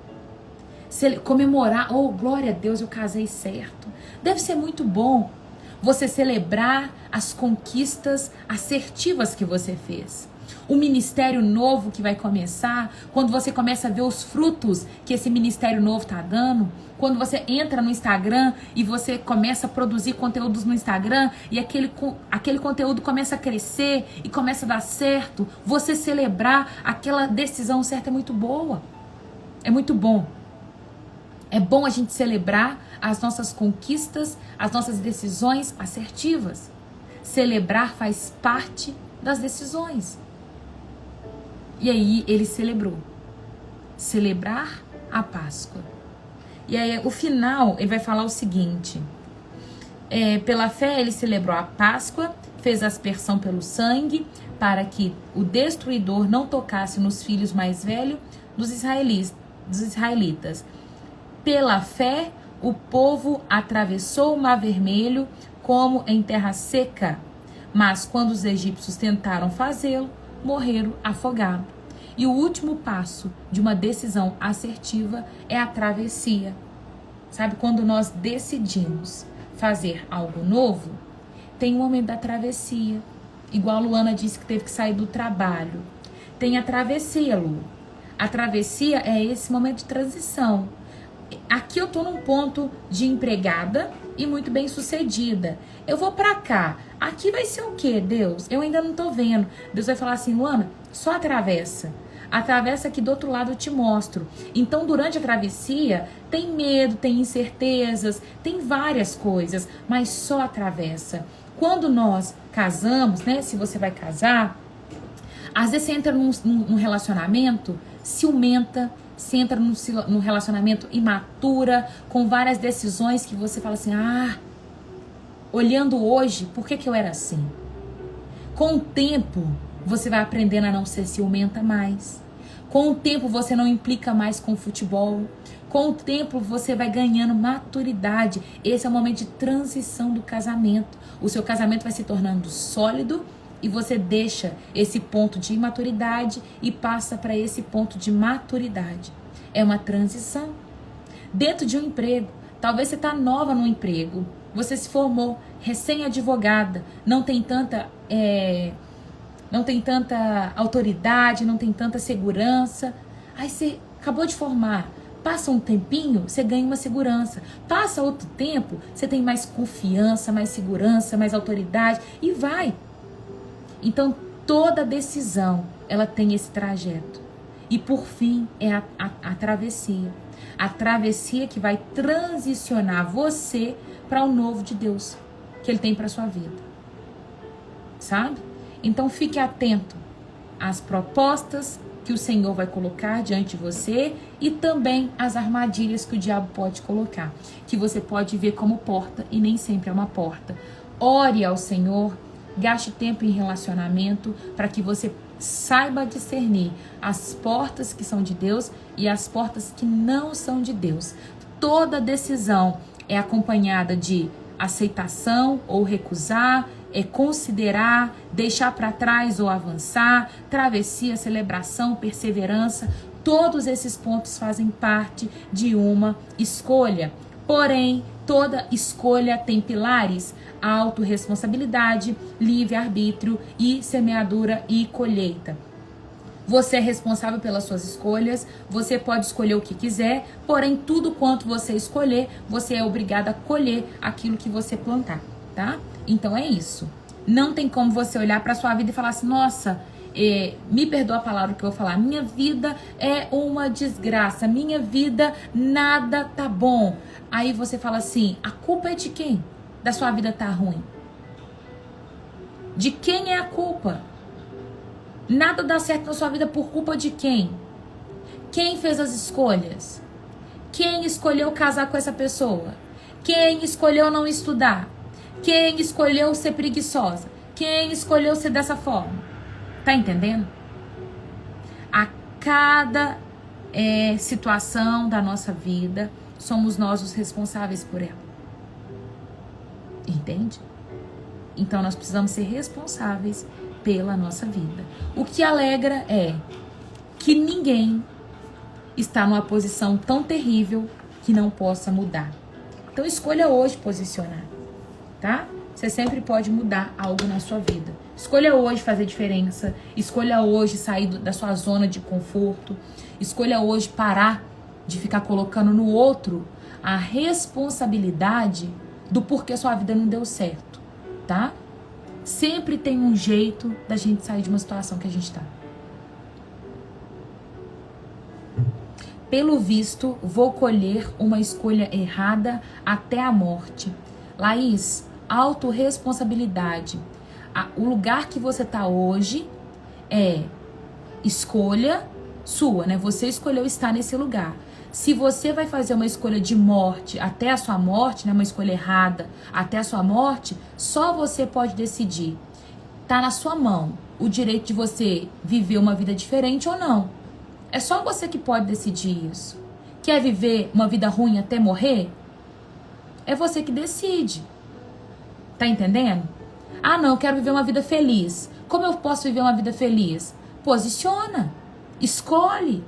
Speaker 1: Comemorar, oh, glória a Deus, eu casei certo. Deve ser muito bom você celebrar as conquistas assertivas que você fez. O ministério novo que vai começar, quando você começa a ver os frutos que esse ministério novo está dando, quando você entra no Instagram e você começa a produzir conteúdos no Instagram e aquele conteúdo começa a crescer e começa a dar certo, você celebrar aquela decisão certa é muito boa. É muito bom. É bom a gente celebrar as nossas conquistas, as nossas decisões assertivas. Celebrar faz parte das decisões. E aí ele celebrou. Celebrar a Páscoa. E aí o final ele vai falar o seguinte. Pela fé ele celebrou a Páscoa, fez aspersão pelo sangue, para que o destruidor não tocasse nos filhos mais velhos dos israelitas. Pela fé, o povo atravessou o Mar Vermelho como em terra seca. Mas quando os egípcios tentaram fazê-lo, morreram afogados. E o último passo de uma decisão assertiva é a travessia. Sabe, quando nós decidimos fazer algo novo, tem o momento da travessia. Igual a Luana disse que teve que sair do trabalho. Tem a travessia, Lu. A travessia é esse momento de transição. Aqui eu tô num ponto de empregada e muito bem sucedida. Eu vou pra cá. Aqui vai ser o quê, Deus? Eu ainda não tô vendo. Deus vai falar assim, Luana, só atravessa. Atravessa aqui do outro lado eu te mostro. Então, durante a travessia, tem medo, tem incertezas, tem várias coisas, mas só atravessa. Quando nós casamos, né? Se você vai casar, às vezes você entra num relacionamento ciumenta, você entra num relacionamento imatura, com várias decisões que você fala assim, olhando hoje, por que eu era assim? Com o tempo, você vai aprendendo a não ser ciumenta mais. Com o tempo, você não implica mais com o futebol. Com o tempo, você vai ganhando maturidade. Esse é o momento de transição do casamento. O seu casamento vai se tornando sólido e você deixa esse ponto de imaturidade e passa para esse ponto de maturidade. É uma transição. Dentro de um emprego, talvez você está nova no emprego, você se formou, recém-advogada, não tem tanta autoridade, não tem tanta segurança. Aí você acabou de formar, passa um tempinho, você ganha uma segurança. Passa outro tempo, você tem mais confiança, mais segurança, mais autoridade e vai. Então, toda decisão, ela tem esse trajeto. E, por fim, é a travessia. A travessia que vai transicionar você para o novo de Deus que Ele tem para sua vida. Sabe? Então, fique atento às propostas que o Senhor vai colocar diante de você e também às armadilhas que o diabo pode colocar, que você pode ver como porta e nem sempre é uma porta. Ore ao Senhor. Gaste tempo em relacionamento para que você saiba discernir as portas que são de Deus e as portas que não são de Deus. Toda decisão é acompanhada de aceitação ou recusar, é considerar, deixar para trás ou avançar, travessia, celebração, perseverança. Todos esses pontos fazem parte de uma escolha. Porém, toda escolha tem pilares: autorresponsabilidade, livre-arbítrio e semeadura e colheita. Você é responsável pelas suas escolhas, você pode escolher o que quiser, porém tudo quanto você escolher, você é obrigado a colher aquilo que você plantar, tá? Então é isso. Não tem como você olhar para sua vida e falar assim, nossa, me perdoa a palavra que eu vou falar, minha vida é uma desgraça, minha vida nada tá bom. Aí você fala assim, a culpa é de quem? Da sua vida tá ruim? De quem é a culpa? Nada dá certo na sua vida por culpa de quem? Quem fez as escolhas? Quem escolheu casar com essa pessoa? Quem escolheu não estudar? Quem escolheu ser preguiçosa? Quem escolheu ser dessa forma? Tá entendendo? A cada situação da nossa vida, somos nós os responsáveis por ela. Entende? Então nós precisamos ser responsáveis pela nossa vida. O que alegra é que ninguém está numa posição tão terrível que não possa mudar. Então escolha hoje posicionar, tá? Você sempre pode mudar algo na sua vida. Escolha hoje fazer diferença. Escolha hoje sair da sua zona de conforto. Escolha hoje parar de ficar colocando no outro a responsabilidade do porquê sua vida não deu certo, tá? Sempre tem um jeito da gente sair de uma situação que a gente tá. Pelo visto, vou colher uma escolha errada até a morte. Laís, autorresponsabilidade. O lugar que você tá hoje é escolha sua, né? Você escolheu estar nesse lugar. Se você vai fazer uma escolha de morte até a sua morte, né, uma escolha errada até a sua morte, só você pode decidir. Tá na sua mão o direito de você viver uma vida diferente ou não. É só você que pode decidir isso. Quer viver uma vida ruim até morrer? É você que decide. Tá entendendo? Ah, não, eu quero viver uma vida feliz. Como eu posso viver uma vida feliz? Posiciona. Escolhe.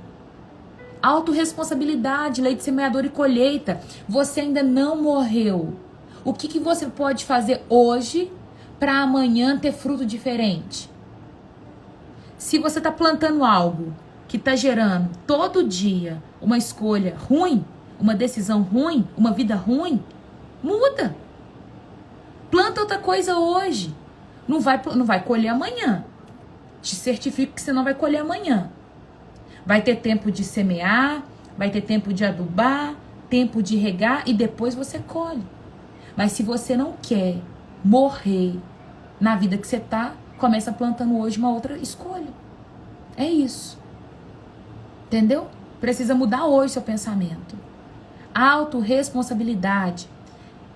Speaker 1: Autorresponsabilidade, lei de semeador e colheita. Você ainda não morreu. O que você pode fazer hoje para amanhã ter fruto diferente? Se você está plantando algo que está gerando todo dia uma escolha ruim, uma decisão ruim, uma vida ruim, muda. Planta outra coisa hoje. Não vai colher amanhã. Te certifico que você não vai colher amanhã. Vai ter tempo de semear, vai ter tempo de adubar, tempo de regar e depois você colhe. Mas se você não quer morrer na vida que você tá, começa plantando hoje uma outra escolha. É isso. Entendeu? Precisa mudar hoje seu pensamento. Autorresponsabilidade.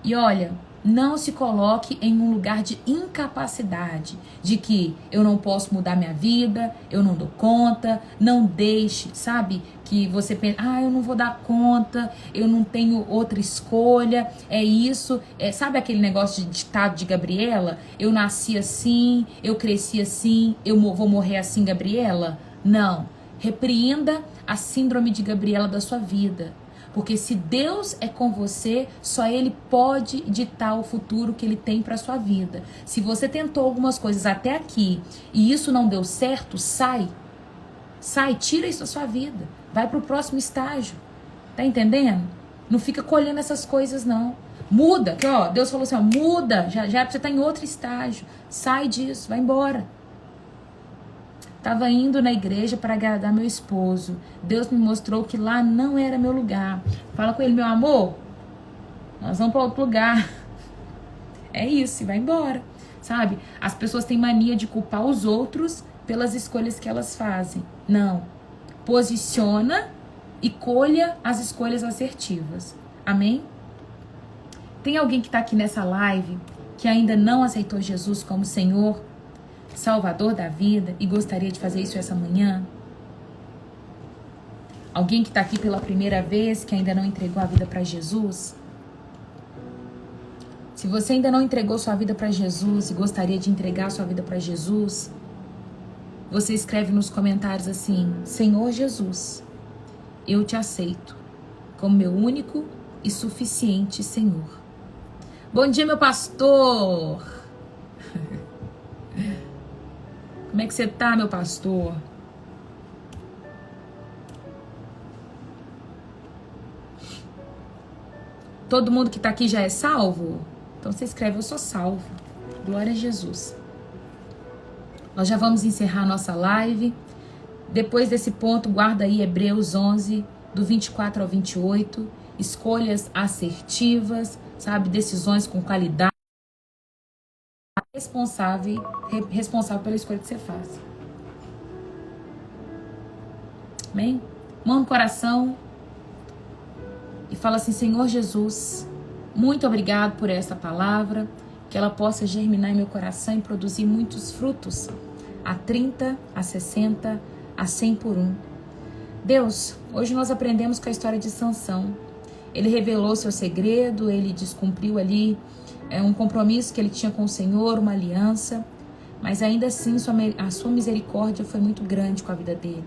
Speaker 1: E olha, não se coloque em um lugar de incapacidade, de que eu não posso mudar minha vida, eu não dou conta, não deixe, sabe? Que você pensa, eu não vou dar conta, eu não tenho outra escolha, é isso. Sabe aquele negócio de ditado de Gabriela? Eu nasci assim, eu cresci assim, eu vou morrer assim, Gabriela? Não. Repreenda a síndrome de Gabriela da sua vida. Porque se Deus é com você, só Ele pode ditar o futuro que Ele tem para sua vida. Se você tentou algumas coisas até aqui e isso não deu certo, sai. Sai, tira isso da sua vida. Vai para o próximo estágio. Tá entendendo? Não fica colhendo essas coisas, não. Muda. Que, Deus falou assim, muda. Já era pra você estar em outro estágio. Sai disso, vai embora. Estava indo na igreja para agradar meu esposo. Deus me mostrou que lá não era meu lugar. Fala com ele, meu amor, nós vamos para outro lugar. É isso, e vai embora. Sabe? As pessoas têm mania de culpar os outros pelas escolhas que elas fazem. Não. Posiciona e colha as escolhas assertivas. Amém? Tem alguém que está aqui nessa live que ainda não aceitou Jesus como Senhor, Salvador da vida e gostaria de fazer isso essa manhã? Alguém que está aqui pela primeira vez, que ainda não entregou a vida para Jesus? Se você ainda não entregou sua vida para Jesus e gostaria de entregar sua vida para Jesus, você escreve nos comentários assim: Senhor Jesus, eu te aceito como meu único e suficiente Senhor. Bom dia, meu pastor! Como é que você tá, meu pastor? Todo mundo que está aqui já é salvo? Então você escreve, eu sou salvo. Glória a Jesus. Nós já vamos encerrar a nossa live. Depois desse ponto, guarda aí Hebreus 11, do 24 ao 28. Escolhas assertivas, sabe? Decisões com qualidade. Responsável pela escolha que você faz. Amém? Mão no coração e fala assim: Senhor Jesus, muito obrigado por essa palavra, que ela possa germinar em meu coração e produzir muitos frutos, a 30, a 60, a 100 por um. Deus, hoje nós aprendemos com a história de Sansão. Ele revelou seu segredo, ele descumpriu ali um compromisso que ele tinha com o Senhor, uma aliança, mas ainda assim a sua misericórdia foi muito grande com a vida dele.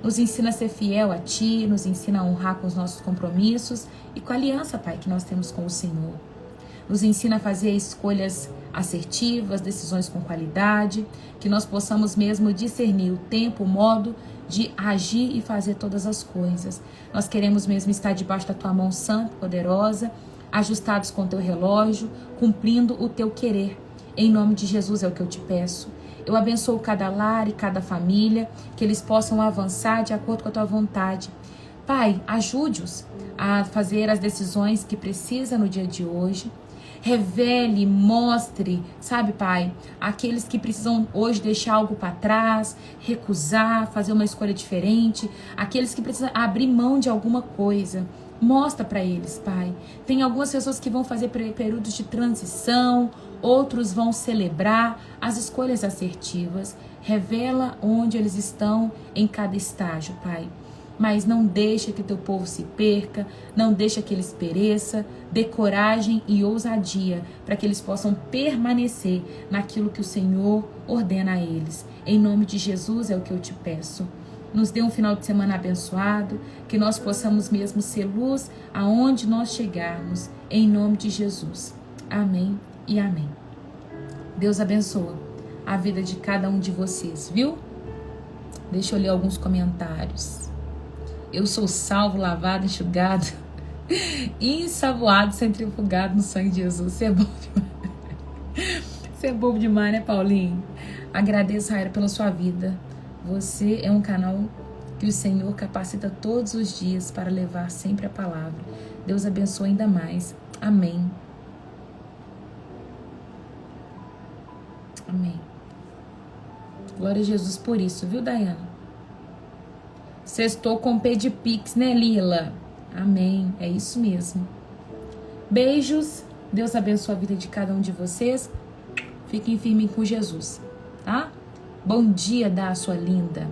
Speaker 1: Nos ensina a ser fiel a Ti, nos ensina a honrar com os nossos compromissos e com a aliança, Pai, que nós temos com o Senhor. Nos ensina a fazer escolhas assertivas, decisões com qualidade, que nós possamos mesmo discernir o tempo, o modo de agir e fazer todas as coisas. Nós queremos mesmo estar debaixo da Tua mão santa, poderosa, ajustados com o Teu relógio, cumprindo o Teu querer. Em nome de Jesus é o que eu te peço. Eu abençoo cada lar e cada família, que eles possam avançar de acordo com a Tua vontade. Pai, ajude-os a fazer as decisões que precisa no dia de hoje. Revele, mostre, sabe, Pai, aqueles que precisam hoje deixar algo para trás, recusar, fazer uma escolha diferente, aqueles que precisam abrir mão de alguma coisa. Mostra para eles, Pai. Tem algumas pessoas que vão fazer períodos de transição, outros vão celebrar as escolhas assertivas. Revela onde eles estão em cada estágio, Pai. Mas não deixa que teu povo se perca, não deixa que eles pereçam. Dê coragem e ousadia para que eles possam permanecer naquilo que o Senhor ordena a eles. Em nome de Jesus é o que eu te peço. Nos dê um final de semana abençoado, que nós possamos mesmo ser luz aonde nós chegarmos, em nome de Jesus. Amém e amém. Deus abençoa a vida de cada um de vocês, viu? Deixa eu ler alguns comentários. Eu sou salvo, lavado, enxugado, ensaboado, centrifugado no sangue de Jesus. Você é bom demais. Você é bobo demais, né, Paulinho? Agradeço, Raíra, pela sua vida. Você é um canal que o Senhor capacita todos os dias para levar sempre a palavra. Deus abençoe ainda mais. Amém. Amém. Glória a Jesus por isso, viu, Dayana? Sextou com P de Pix, né, Lila? Amém. É isso mesmo. Beijos. Deus abençoe a vida de cada um de vocês. Fiquem firmes com Jesus, tá? Bom dia, da sua linda.